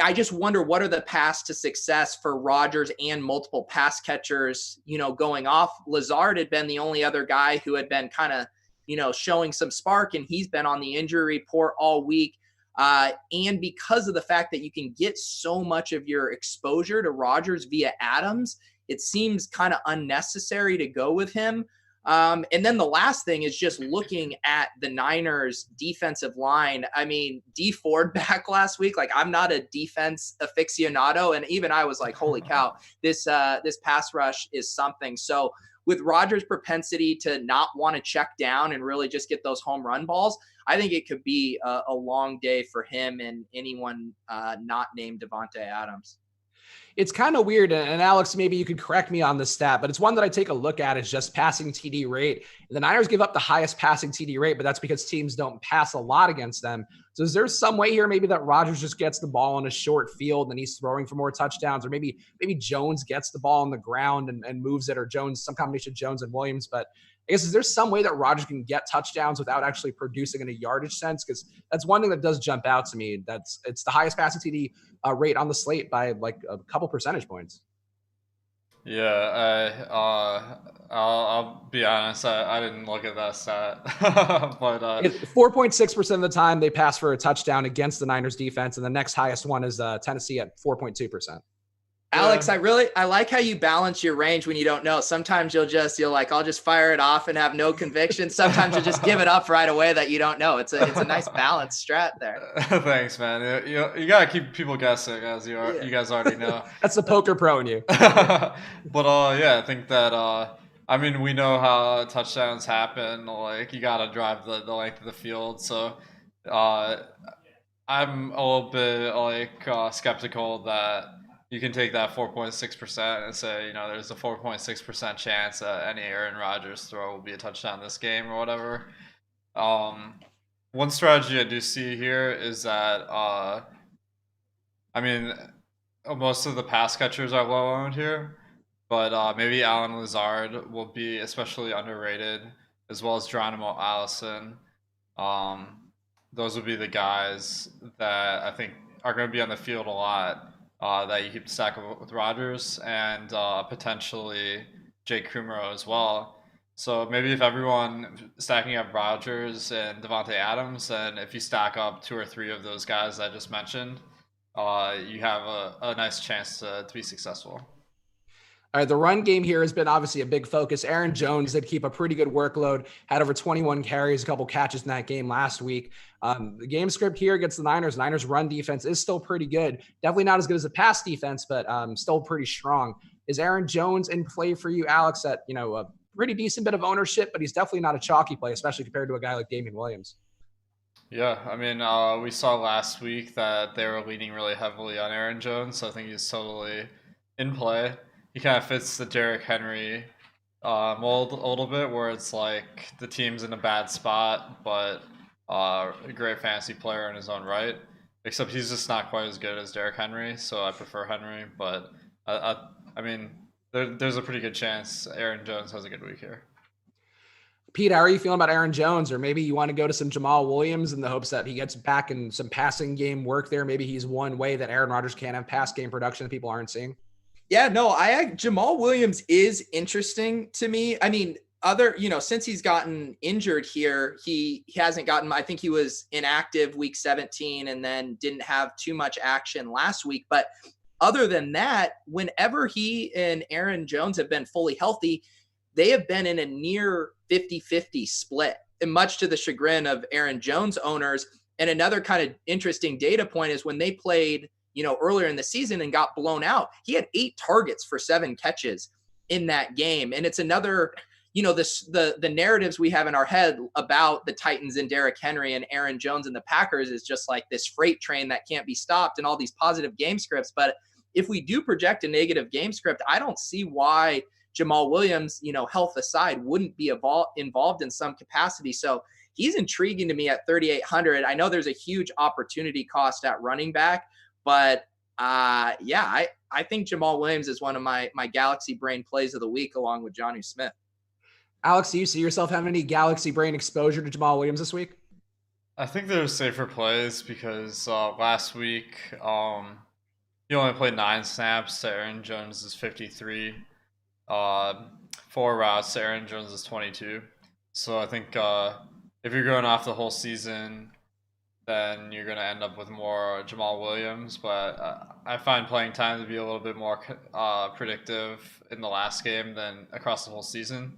I just wonder what are the paths to success for Rodgers and multiple pass catchers, you know, going off. Lazard had been the only other guy who had been kind of, you know, showing some spark, and he's been on the injury report all week. And because of the fact that you can get so much of your exposure to Rodgers via Adams, it seems kind of unnecessary to go with him. And then the last thing is just looking at the Niners defensive line. I mean, D Ford back last week, like I'm not a defense aficionado. And even I was like, holy cow, this pass rush is something. So with Rodgers' propensity to not want to check down and really just get those home run balls, I think it could be a long day for him and anyone not named Davante Adams. It's kind of weird, and Alex, maybe you could correct me on this stat, but it's one that I take a look at is just passing TD rate. The Niners give up the highest passing TD rate, but that's because teams don't pass a lot against them. So is there some way here maybe that Rodgers just gets the ball in a short field and he's throwing for more touchdowns, or maybe Jones gets the ball on the ground and moves it, or Jones, some combination of Jones and Williams. But I guess, is there some way that Rodgers can get touchdowns without actually producing in a yardage sense? Because that's one thing that does jump out to me. It's the highest passing TD rate on the slate by like a couple percentage points. Yeah, I'll be honest. I didn't look at that stat, but 4.6% of the time they pass for a touchdown against the Niners defense, and the next highest one is Tennessee at 4.2%. Alex, I like how you balance your range when you don't know. Sometimes you'll like, I'll just fire it off and have no conviction. Sometimes you'll just give it up right away that you don't know. It's a nice balanced strat there. Thanks, man. You gotta keep people guessing, as you guys already know. That's the poker pro in you. But I think that we know how touchdowns happen. Like, you gotta drive the length of the field. So I'm a little bit skeptical that you can take that 4.6% and say, there's a 4.6% chance that any Aaron Rodgers throw will be a touchdown this game or whatever. One strategy I do see here is that, most of the pass catchers are low owned here, but maybe Allen Lazard will be especially underrated, as well as Geronimo Allison. Those would be the guys that I think are going to be on the field a lot. That you keep stacking with Rodgers and potentially Jake Kumro as well. So maybe if everyone stacking up Rodgers and Davante Adams, and if you stack up 2 or 3 of those guys I just mentioned, you have a nice chance to be successful. All right, the run game here has been obviously a big focus. Aaron Jones did keep a pretty good workload, had over 21 carries, a couple catches in that game last week. The game script here against the Niners. Niners run defense is still pretty good. Definitely not as good as the pass defense, but still pretty strong. Is Aaron Jones in play for you, Alex, at pretty decent bit of ownership, but he's definitely not a chalky play, especially compared to a guy like Damian Williams. Yeah, I mean, we saw last week that they were leaning really heavily on Aaron Jones, so I think he's totally in play. He kind of fits the Derrick Henry mold a little bit, where it's like the team's in a bad spot, but a great fantasy player in his own right. Except he's just not quite as good as Derrick Henry, so I prefer Henry. But I mean, there's a pretty good chance Aaron Jones has a good week here. Pete, how are you feeling about Aaron Jones? Or maybe you want to go to some Jamal Williams in the hopes that he gets back in some passing game work there. Maybe he's one way that Aaron Rodgers can't have pass game production that people aren't seeing. Yeah, no, Jamal Williams is interesting to me. I mean, since he's gotten injured here, he hasn't gotten, I think he was inactive week 17 and then didn't have too much action last week. But other than that, whenever he and Aaron Jones have been fully healthy, they have been in a near 50-50 split, and much to the chagrin of Aaron Jones owners. And another kind of interesting data point is when they played, earlier in the season and got blown out, he had 8 targets for 7 catches in that game. And it's another, the narratives we have in our head about the Titans and Derrick Henry and Aaron Jones and the Packers is just like this freight train that can't be stopped and all these positive game scripts. But if we do project a negative game script, I don't see why Jamal Williams, health aside, wouldn't be involved in some capacity. So he's intriguing to me at 3,800. I know there's a huge opportunity cost at running back, but I think Jamal Williams is one of my Galaxy Brain plays of the week, along with Jonnu Smith. Alex, do you see yourself having any Galaxy Brain exposure to Jamal Williams this week? I think there's safer plays because last week he only played 9 snaps. Aaron Jones is 53. 4 routes. Aaron Jones is 22. So I think if you're going off the whole season, then you're going to end up with more Jamal Williams. But I find playing time to be a little bit more predictive in the last game than across the whole season.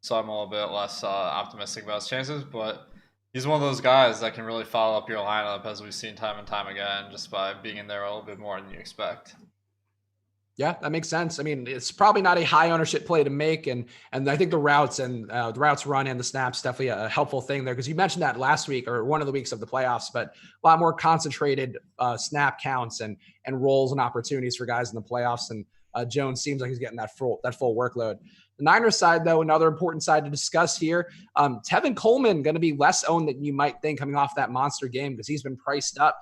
So I'm a little bit less optimistic about his chances. But he's one of those guys that can really follow up your lineup, as we've seen time and time again, just by being in there a little bit more than you expect. Yeah, that makes sense. I mean, it's probably not a high ownership play to make. And I think the routes run and the snaps definitely a helpful thing there, because you mentioned that last week or one of the weeks of the playoffs, but a lot more concentrated snap counts and roles and opportunities for guys in the playoffs. And Jones seems like he's getting that full workload. The Niners side, though, another important side to discuss here. Tevin Coleman going to be less owned than you might think coming off that monster game, because he's been priced up.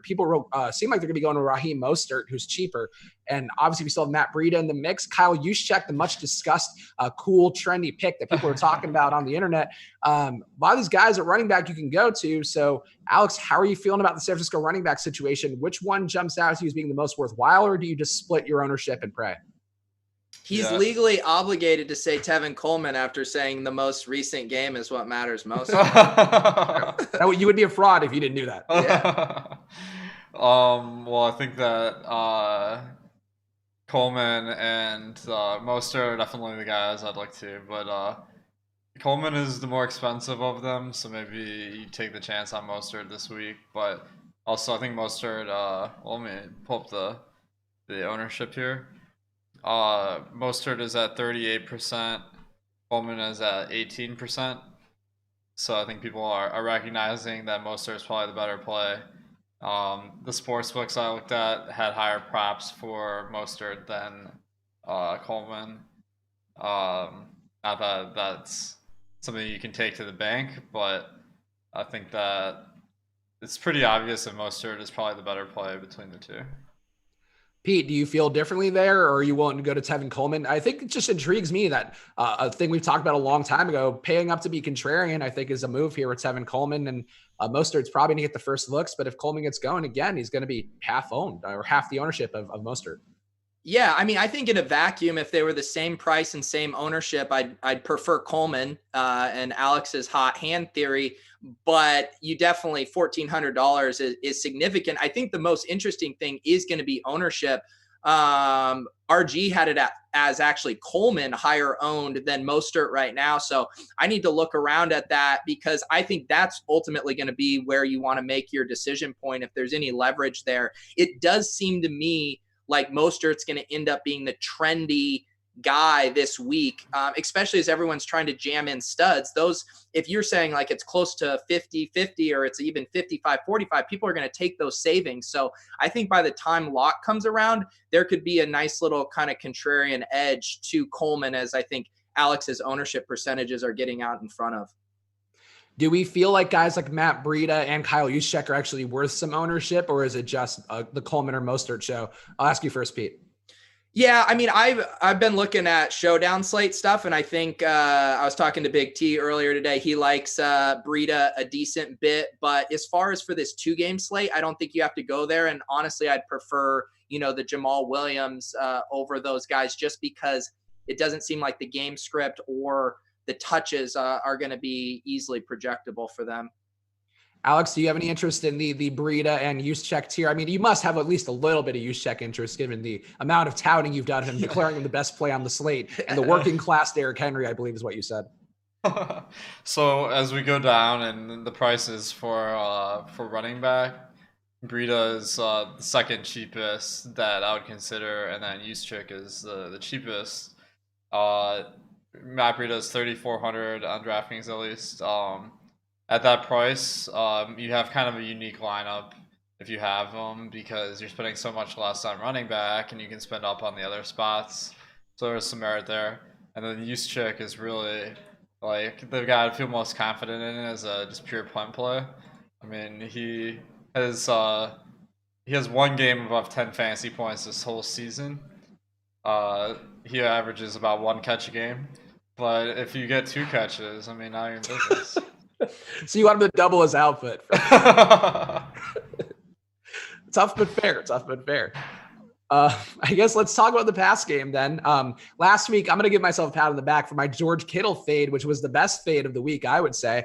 People seem like they're going to be going to Raheem Mostert, who's cheaper. And obviously, we still have Matt Breida in the mix. Kyle Juszczyk, the much discussed, cool, trendy pick that people are talking about on the internet. A lot of these guys at running back you can go to. So, Alex, how are you feeling about the San Francisco running back situation? Which one jumps out to you as being the most worthwhile, or do you just split your ownership and pray? He's legally obligated to say Tevin Coleman after saying the most recent game is what matters most. You would be a fraud if you didn't do that. Yeah. Well, I think that Coleman and Mostert are definitely the guys I'd like to, but Coleman is the more expensive of them, so maybe you take the chance on Mostert this week. But also, I think Mostert. Let me pull up the ownership here. Mostert is at 38%. Coleman is at 18%. So I think people are recognizing that Mostert is probably the better play. The sports books I looked at had higher props for Mostert than Coleman. Not that that's something you can take to the bank, but I think that it's pretty obvious that Mostert is probably the better play between the two. Pete, do you feel differently there, or are you willing to go to Tevin Coleman? I think it just intrigues me that a thing we've talked about a long time ago, paying up to be contrarian, I think is a move here with Tevin Coleman. And Mostert's probably going to get the first looks, but if Coleman gets going again, he's going to be half owned or half the ownership of Mostert. Yeah, I mean, I think in a vacuum, if they were the same price and same ownership, I'd prefer Coleman and Alex's hot hand theory. But you definitely $1,400 is significant. I think the most interesting thing is going to be ownership. RG had it as actually Coleman higher owned than Mostert right now. So I need to look around at that, because I think that's ultimately going to be where you want to make your decision point if there's any leverage there. It does seem to me like Mostert's going to end up being the trendy guy this week, especially as everyone's trying to jam in studs. Those, if you're saying like it's close to 50-50 or it's even 55-45, people are going to take those savings. So I think by the time lock comes around, there could be a nice little kind of contrarian edge to Coleman, as I think Alex's ownership percentages are getting out in front of. Do we feel like guys like Matt Breida and Kyle Juszczyk are actually worth some ownership, or is it just the Coleman or Mostert show? I'll ask you first, Pete. Yeah, I mean, I've been looking at showdown slate stuff, and I think I was talking to Big T earlier today. He likes Breida a decent bit, but as far as for this 2-game slate, I don't think you have to go there. And honestly, I'd prefer the Jamal Williams over those guys, just because it doesn't seem like the game script or the touches are going to be easily projectable for them. Alex, do you have any interest in the Breida and Juszczyk tier? I mean, you must have at least a little bit of Juszczyk interest, given the amount of touting you've done him, declaring him the best play on the slate, and the working class Derrick Henry, I believe is what you said. So as we go down and the prices for running back, Breida is the second cheapest that I would consider, and then Juszczyk is the cheapest. Matt Breida is 3,400 on DraftKings at least. At that price, you have kind of a unique lineup if you have them, because you're spending so much less on running back and you can spend up on the other spots. So there's some merit there. And then Juszczyk is really like the guy I feel most confident in as a just pure punt play. I mean, he has one game above 10 fantasy points this whole season. He averages about 1 catch a game. But if you get 2 catches, I mean, now you're in business. So you want him to double his output. Tough but fair. I guess let's talk about the pass game then. Last week, I'm going to give myself a pat on the back for my George Kittle fade, which was the best fade of the week, I would say.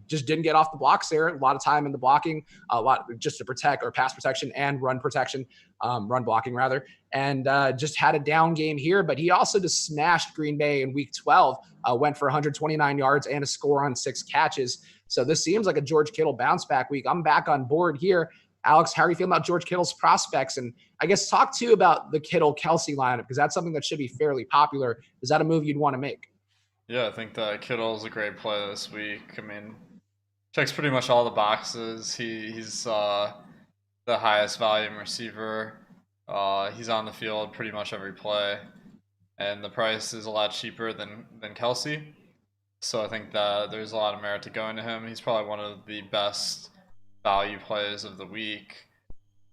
Just didn't get off the blocks there. A lot of time in the blocking, a lot just to protect, or pass protection and run protection, run blocking rather. And just had a down game here, but he also just smashed Green Bay in week 12, went for 129 yards and a score on 6 catches. So this seems like a George Kittle bounce back week. I'm back on board here. Alex, how are you feeling about George Kittle's prospects? And I guess talk too about the Kittle-Kelsey lineup, because that's something that should be fairly popular. Is that a move you'd want to make? Yeah, I think that Kittle is a great play this week. I mean, checks pretty much all the boxes. He's the highest volume receiver. He's on the field pretty much every play, and the price is a lot cheaper than Kelsey. So I think that there's a lot of merit to going to him. He's probably one of the best value plays of the week.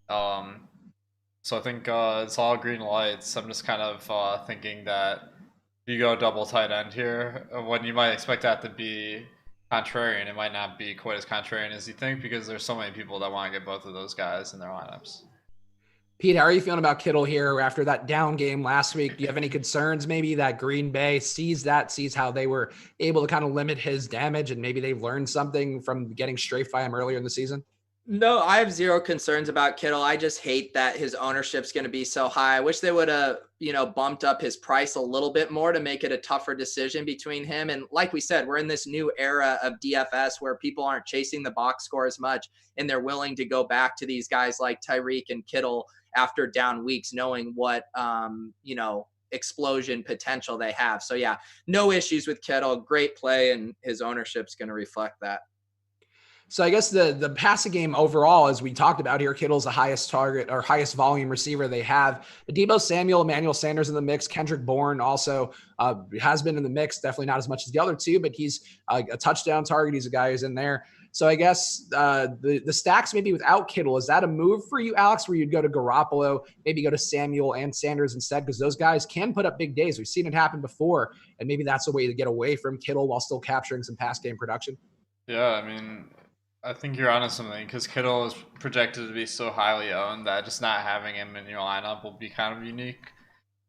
So I think it's all green lights. I'm just kind of thinking that if you go double tight end here, when you might expect that to be contrarian, it might not be quite as contrarian as you think, because there's so many people that want to get both of those guys in their lineups. Pete, how are you feeling about Kittle here after that down game last week? Do you have any concerns maybe that Green Bay sees how they were able to kind of limit his damage, and maybe they've learned something from getting strafed by him earlier in the season? No, I have zero concerns about Kittle. I just hate that his ownership's going to be so high. I wish they would have, bumped up his price a little bit more to make it a tougher decision between him. And like we said, we're in this new era of DFS where people aren't chasing the box score as much, and they're willing to go back to these guys like Tyreek and Kittle after down weeks, knowing what, explosion potential they have. So yeah, no issues with Kittle. Great play, and his ownership's going to reflect that. So I guess the passing game overall, as we talked about here, Kittle's the highest target or highest volume receiver they have. Deebo Samuel, Emmanuel Sanders in the mix. Kendrick Bourne also has been in the mix, definitely not as much as the other two, but he's a touchdown target. He's a guy who's in there. So I guess the stacks maybe without Kittle, is that a move for you, Alex, where you'd go to Garoppolo, maybe go to Samuel and Sanders instead, because those guys can put up big days. We've seen it happen before, and maybe that's a way to get away from Kittle while still capturing some pass game production? Yeah, I mean, I think you're onto something, because Kittle is projected to be so highly owned that just not having him in your lineup will be kind of unique.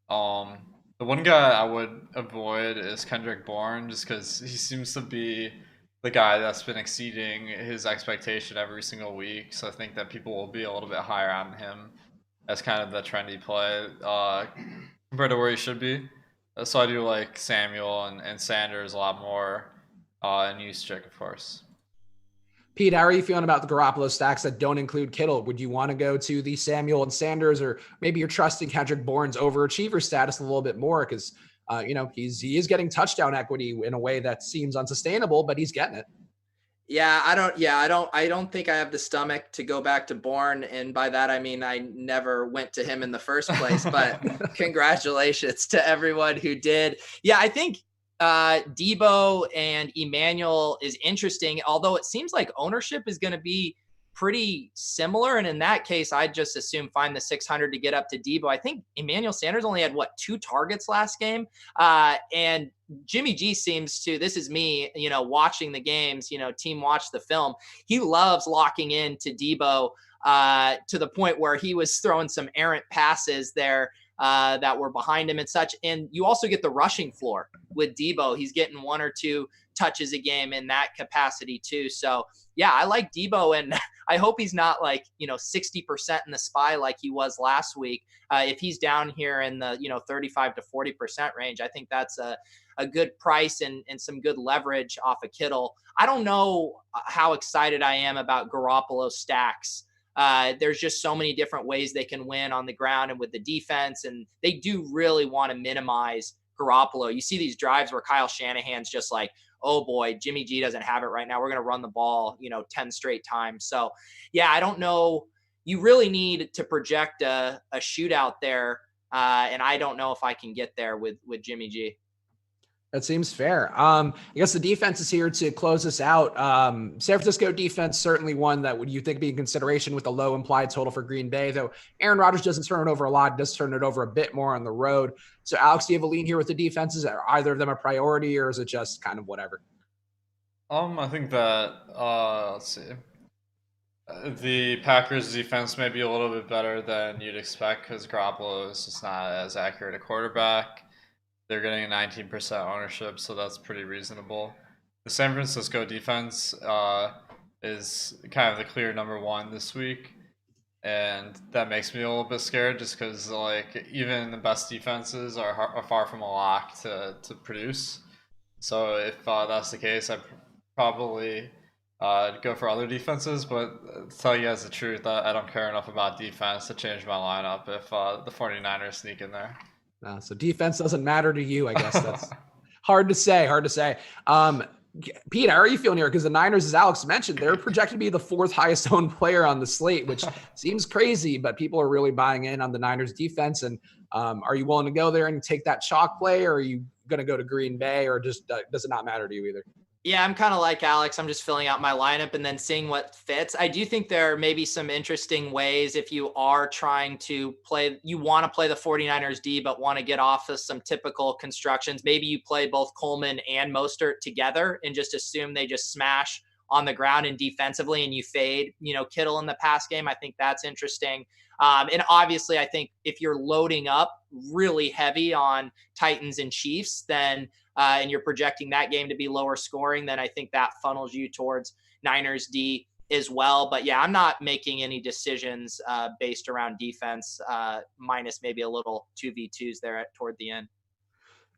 The one guy I would avoid is Kendrick Bourne, just because he seems to be the guy that's been exceeding his expectation every single week. So I think that people will be a little bit higher on him as kind of the trendy play compared to where he should be. So I do like Samuel and Sanders a lot more, and Juszczyk, of course. Pete, how are you feeling about the Garoppolo stacks that don't include Kittle? Would you want to go to the Samuel and Sanders, or maybe you're trusting Kendrick Bourne's overachiever status a little bit more because he is getting touchdown equity in a way that seems unsustainable, but he's getting it. Yeah, I don't think I have the stomach to go back to Bourne. And by that, I mean, I never went to him in the first place, but congratulations to everyone who did. Yeah, I think Debo and Emmanuel is interesting, although it seems like ownership is going to be pretty similar. And in that case, I'd just assume find the 600 to get up to Debo. I think Emmanuel Sanders only had 2 targets last game. And Jimmy G seems to, this is me, watching the games, team watch the film. He loves locking in to Debo to the point where he was throwing some errant passes there that were behind him and such. And you also get the rushing floor with Debo. He's getting 1 or 2 touches a game in that capacity too. So yeah, I like Debo, and I hope he's not 60% in the SPY like he was last week. If he's down here in the 35 to 40% range, I think that's a good price and some good leverage off of Kittle. I don't know how excited I am about Garoppolo stacks. There's just so many different ways they can win on the ground and with the defense, and they do really want to minimize Garoppolo. You see these drives where Kyle Shanahan's just like, oh boy, Jimmy G doesn't have it right now. We're going to run the ball, 10 straight times. So yeah, I don't know. You really need to project a shootout there. And I don't know if I can get there with Jimmy G. That seems fair. I guess the defense is here to close us out. San Francisco defense, certainly one that would you think be in consideration with the low implied total for Green Bay, though Aaron Rodgers doesn't turn it over a lot, does turn it over a bit more on the road. So Alex, do you have a lean here with the defenses? Are either of them a priority, or is it just kind of whatever? I think that, let's see. The Packers defense may be a little bit better than you'd expect because Garoppolo is just not as accurate a quarterback. They're getting a 19% ownership, so that's pretty reasonable. The San Francisco defense is kind of the clear number 1 this week, and that makes me a little bit scared just because even the best defenses are far from a lock to produce. So if that's the case, I'd probably go for other defenses, but to tell you guys the truth, I don't care enough about defense to change my lineup if the 49ers sneak in there. So defense doesn't matter to you, I guess. That's hard to say. Pete, how are you feeling here? Because the Niners, as Alex mentioned, they're projected to be the 4th highest owned player on the slate, which seems crazy, but people are really buying in on the Niners defense. And are you willing to go there and take that chalk play, or are you going to go to Green Bay, or just does it not matter to you either? Yeah, I'm kind of like Alex. I'm just filling out my lineup and then seeing what fits. I do think there may be some interesting ways if you are trying to play, you want to play the 49ers D, but want to get off of some typical constructions. Maybe you play both Coleman and Mostert together and just assume they just smash on the ground and defensively, and you fade, Kittle in the pass game. I think that's interesting. And obviously, I think if you're loading up really heavy on Titans and Chiefs, then and you're projecting that game to be lower scoring, then I think that funnels you towards Niners D as well. But yeah, I'm not making any decisions based around defense, minus maybe a little 2v2s there toward the end.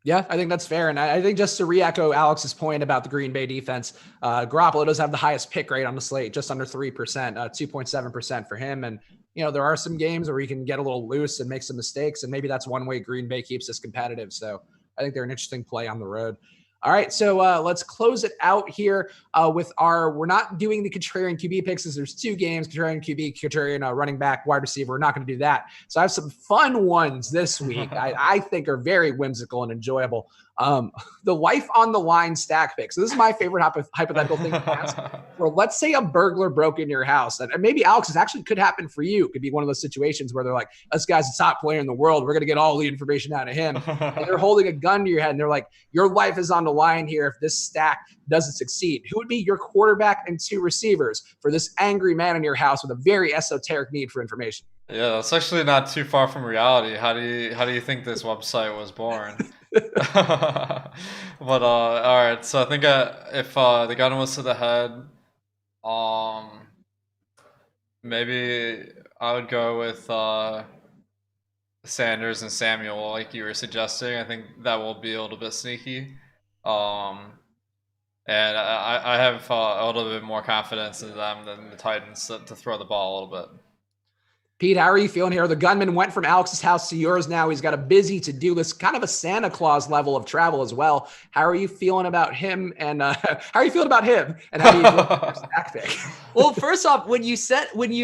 Yeah, I think that's fair. And I think just to re-echo Alex's point about the Green Bay defense, Garoppolo does have the highest pick rate on the slate, just under 3%, 2.7% for him. And, there are some games where he can get a little loose and make some mistakes. And maybe that's one way Green Bay keeps this competitive. So I think they're an interesting play on the road. All right, so let's close it out here with we're not doing the contrarian QB picks because there's 2 games, contrarian QB, contrarian running back, wide receiver. We're not going to do that. So I have some fun ones this week I think are very whimsical and enjoyable. The life on the line stack pick. So this is my favorite hypothetical thing to ask. Where let's say a burglar broke into your house, and maybe Alex, this actually could happen for you. It could be one of those situations where they're like, this guy's the top player in the world. We're going to get all the information out of him. And they're holding a gun to your head, and they're like, your life is on the line here if this stack doesn't succeed. Who would be your quarterback and 2 receivers for this angry man in your house with a very esoteric need for information? Yeah, that's actually not too far from reality. How do you think this website was born? But all right, so I think if the gun was to the head, maybe I would go with Sanders and Samuel, like you were suggesting. I think that will be a little bit sneaky. And I have a little bit more confidence in them than the Titans to throw the ball a little bit. Pete, how are you feeling here? The gunman went from Alex's house to yours now. He's got a busy to-do list, kind of a Santa Claus level of travel as well. How are you feeling about him? And how are you feeling about him? And how do you feel about your stack pick? Well, first off, when you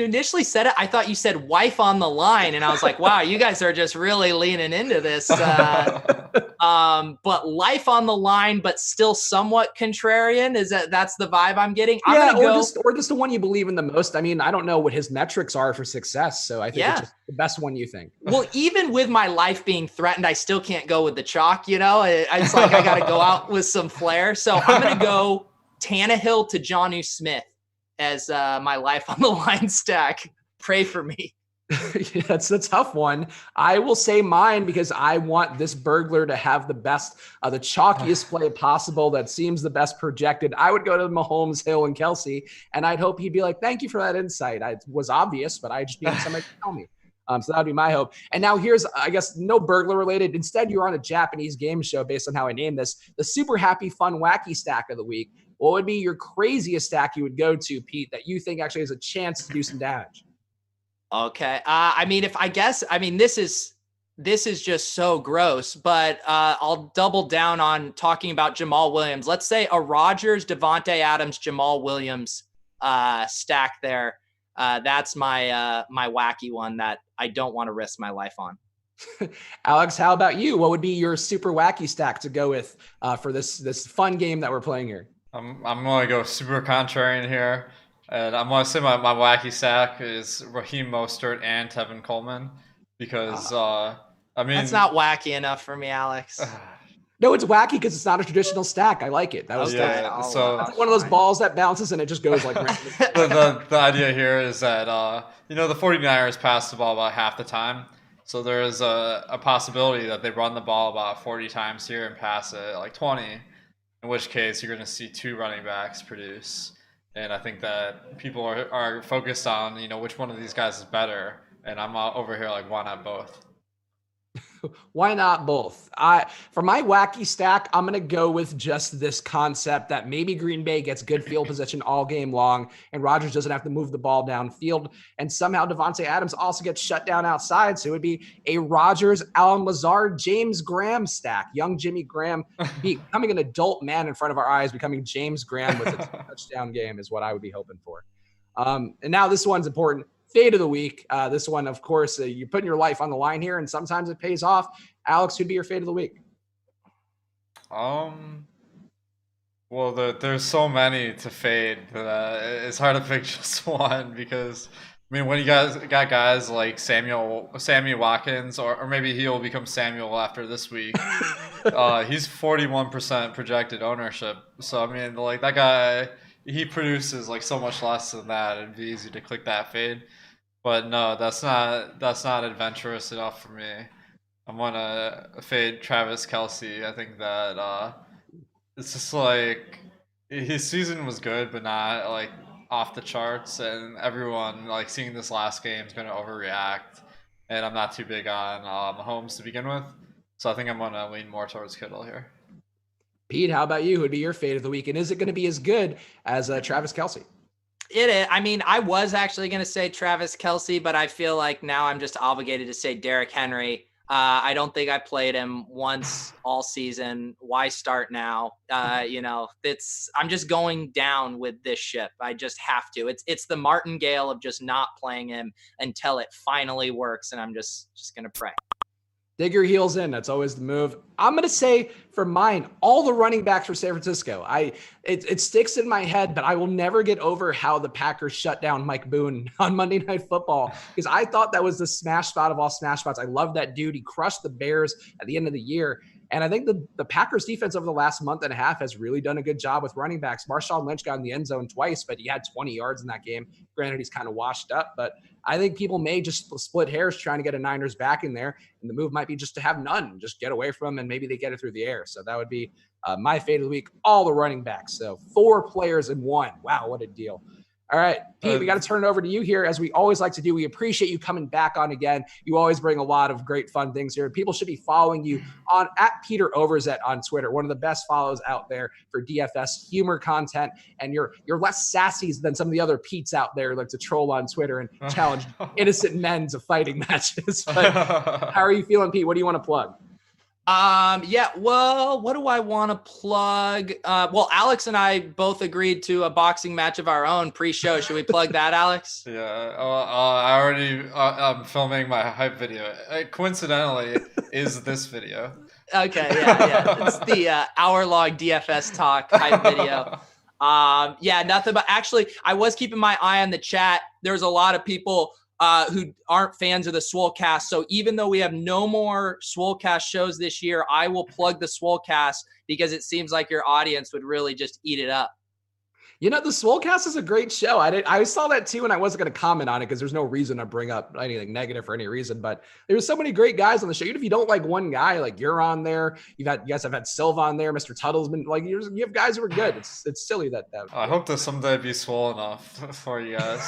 initially said it, I thought you said wife on the line. And I was like, wow, you guys are just really leaning into this. But life on the line, but still somewhat contrarian. That's the vibe I'm getting? Or just the one you believe in the most. I mean, I don't know what his metrics are for success. So I think it's just the best one you think. Well, even with my life being threatened, I still can't go with the chalk. It's like I got to go out with some flair. So I'm going to go Tannehill to Jonnu Smith as my life on the line stack. Pray for me. That's a tough one. I will say mine because I want this burglar to have the best, the chalkiest play possible that seems the best projected. I would go to Mahomes, Hill, and Kelsey, and I'd hope he'd be like, thank you for that insight. It was obvious, but I just needed somebody to tell me. So that would be my hope. And now here's, I guess, no burglar related. Instead, you're on a Japanese game show based on how I named this, the super happy, fun, wacky stack of the week. What would be your craziest stack you would go to, Pete, that you think actually has a chance to do some damage? Okay. This is just so gross, but I'll double down on talking about Jamal Williams. Let's say a Rodgers, Devontae Adams, Jamal Williams stack there. That's my wacky one that I don't want to risk my life on. Alex, how about you? What would be your super wacky stack to go with for this fun game that we're playing here? I'm going to go super contrarian here. And I'm going to say my wacky stack is Raheem Mostert and Tevin Coleman because, that's not wacky enough for me, Alex. No, it's wacky because it's not a traditional stack. I like it. That was so that's one of those balls that bounces and it just goes like the idea here is that, the 49ers pass the ball about half the time. So there is a possibility that they run the ball about 40 times here and pass it like 20, in which case you're going to see two running backs produce. And I think that people are focused on, which one of these guys is better. And I'm over here like, why not both? Why not both? For my wacky stack, I'm going to go with just this concept that maybe Green Bay gets good field position all game long and Rodgers doesn't have to move the ball downfield. And somehow Devontae Adams also gets shut down outside. So it would be a Rodgers, Allen Lazard, James Graham stack. Young Jimmy Graham becoming an adult man in front of our eyes, becoming James Graham with a touchdown game is what I would be hoping for. And now this one's important. Fade of the week. This one, of course, you're putting your life on the line here, and sometimes it pays off. Alex, who'd be your fade of the week? Well, there's so many to fade that it's hard to pick just one because, when you guys got guys like Sammy Watkins, or maybe he'll become Samuel after this week. He's 41% projected ownership. So, that guy, he produces like so much less than that. It'd be easy to click that fade. But no, that's not adventurous enough for me. I'm gonna fade Travis Kelce. I think that it's just like his season was good, but not like off the charts, and everyone like seeing this last game is gonna overreact. And I'm not too big on Mahomes to begin with, so I think I'm gonna lean more towards Kittle here. Pete, how about you? Who'd be your fade of the week, and is it going to be as good as Travis Kelce? It is. I was actually going to say Travis Kelce, but I feel like now I'm just obligated to say Derrick Henry. I don't think I played him once all season. Why start now? I'm just going down with this ship. I just have to. It's the martingale of just not playing him until it finally works, and I'm just going to pray. Dig your heels in. That's always the move. I'm going to say for mine, all the running backs for San Francisco. It sticks in my head, but I will never get over how the Packers shut down Mike Boone on Monday Night Football because I thought that was the smash spot of all smash spots. I love that dude. He crushed the Bears at the end of the year. And I think the Packers defense over the last month and a half has really done a good job with running backs. Marshawn Lynch got in the end zone twice, but he had 20 yards in that game. Granted, he's kind of washed up, but I think people may just split hairs trying to get a Niners back in there. And the move might be just to have none, just get away from them, and maybe they get it through the air. So that would be my fade of the week, all the running backs. So 4 players in one. Wow, what a deal. All right, Pete, we got to turn it over to you here. As we always like to do, we appreciate you coming back on again. You always bring a lot of great fun things here. People should be following you on @PeterOverzet on Twitter, one of the best follows out there for DFS humor content. And you're less sassy than some of the other Pete's out there like to troll on Twitter and challenge innocent men to fighting matches. But how are you feeling, Pete? What do you want to plug? Yeah, well, what do I want to plug? Well, Alex and I both agreed to a boxing match of our own pre-show. Should we plug that, Alex? Yeah, I already, I'm filming my hype video. Coincidentally, is this video. Okay, yeah. It's the hour-long DFS talk hype video. Yeah, nothing but actually, I was keeping my eye on the chat. There's a lot of people who aren't fans of the Swolecast. So even though we have no more Swolecast shows this year, I will plug the Swolecast because it seems like your audience would really just eat it up. You know, the Swolecast is a great show. I saw that too, and I wasn't going to comment on it because there's no reason to bring up anything negative for any reason. But there's so many great guys on the show. Even if you don't like one guy, like you're on there. You guys have had Silva on there. Mr. Tuttle's been like you have guys who are good. It's silly that. I hope to someday be swole enough for you guys.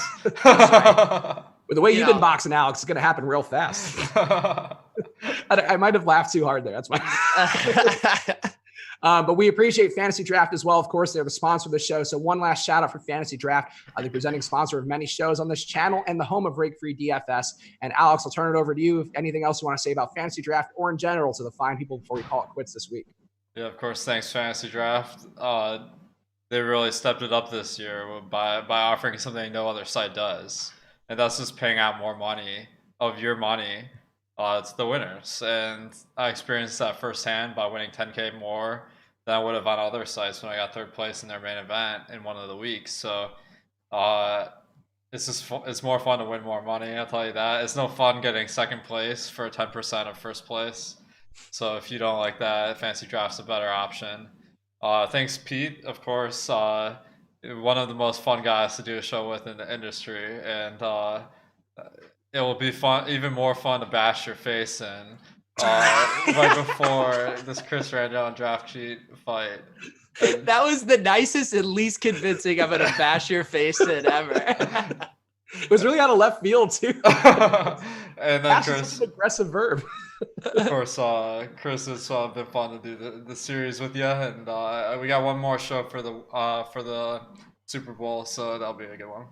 With the way you've been boxing, Alex, it's going to happen real fast. I might have laughed too hard there. That's why. But we appreciate Fantasy Draft as well. Of course, they're the sponsor of the show. So one last shout out for Fantasy Draft, the presenting sponsor of many shows on this channel and the home of rake-free DFS. And Alex, I'll turn it over to you. If anything else you want to say about Fantasy Draft or in general to the fine people before we call it quits this week. Yeah, of course. Thanks, Fantasy Draft. They really stepped it up this year by offering something no other site does. And that's just paying out more money of your money to the winners. And I experienced that firsthand by winning 10K more than I would have on other sites when I got third place in their main event in one of the weeks. So it's more fun to win more money, I'll tell you that. It's no fun getting second place for 10% of first place. So if you don't like that, Fantasy Draft's a better option. Thanks, Pete, of course. One of the most fun guys to do a show with in the industry, and it will be fun, even more fun to bash your face in right before this Chris Randall draft cheat fight. That was the nicest and least convincing I'm gonna bash your face in ever. It was really out of left field too. And then Chris, an aggressive verb. Of course, Chris, it's been fun to do the series with you, and we got one more show for the Super Bowl, so that'll be a good one.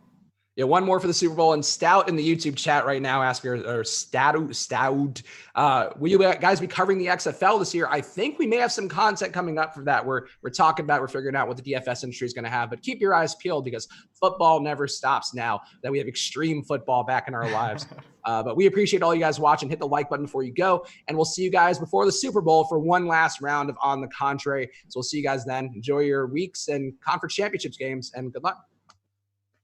Yeah, one more for the Super Bowl. And Stout in the YouTube chat right now asking, or Stout, will you guys be covering the XFL this year? I think we may have some content coming up for that. We're figuring out what the DFS industry is going to have, but keep your eyes peeled because football never stops now that we have extreme football back in our lives. But we appreciate all you guys watching. Hit the like button before you go, and we'll see you guys before the Super Bowl for one last round of On the Contrary. So we'll see you guys then. Enjoy your weeks and conference championships games, and good luck.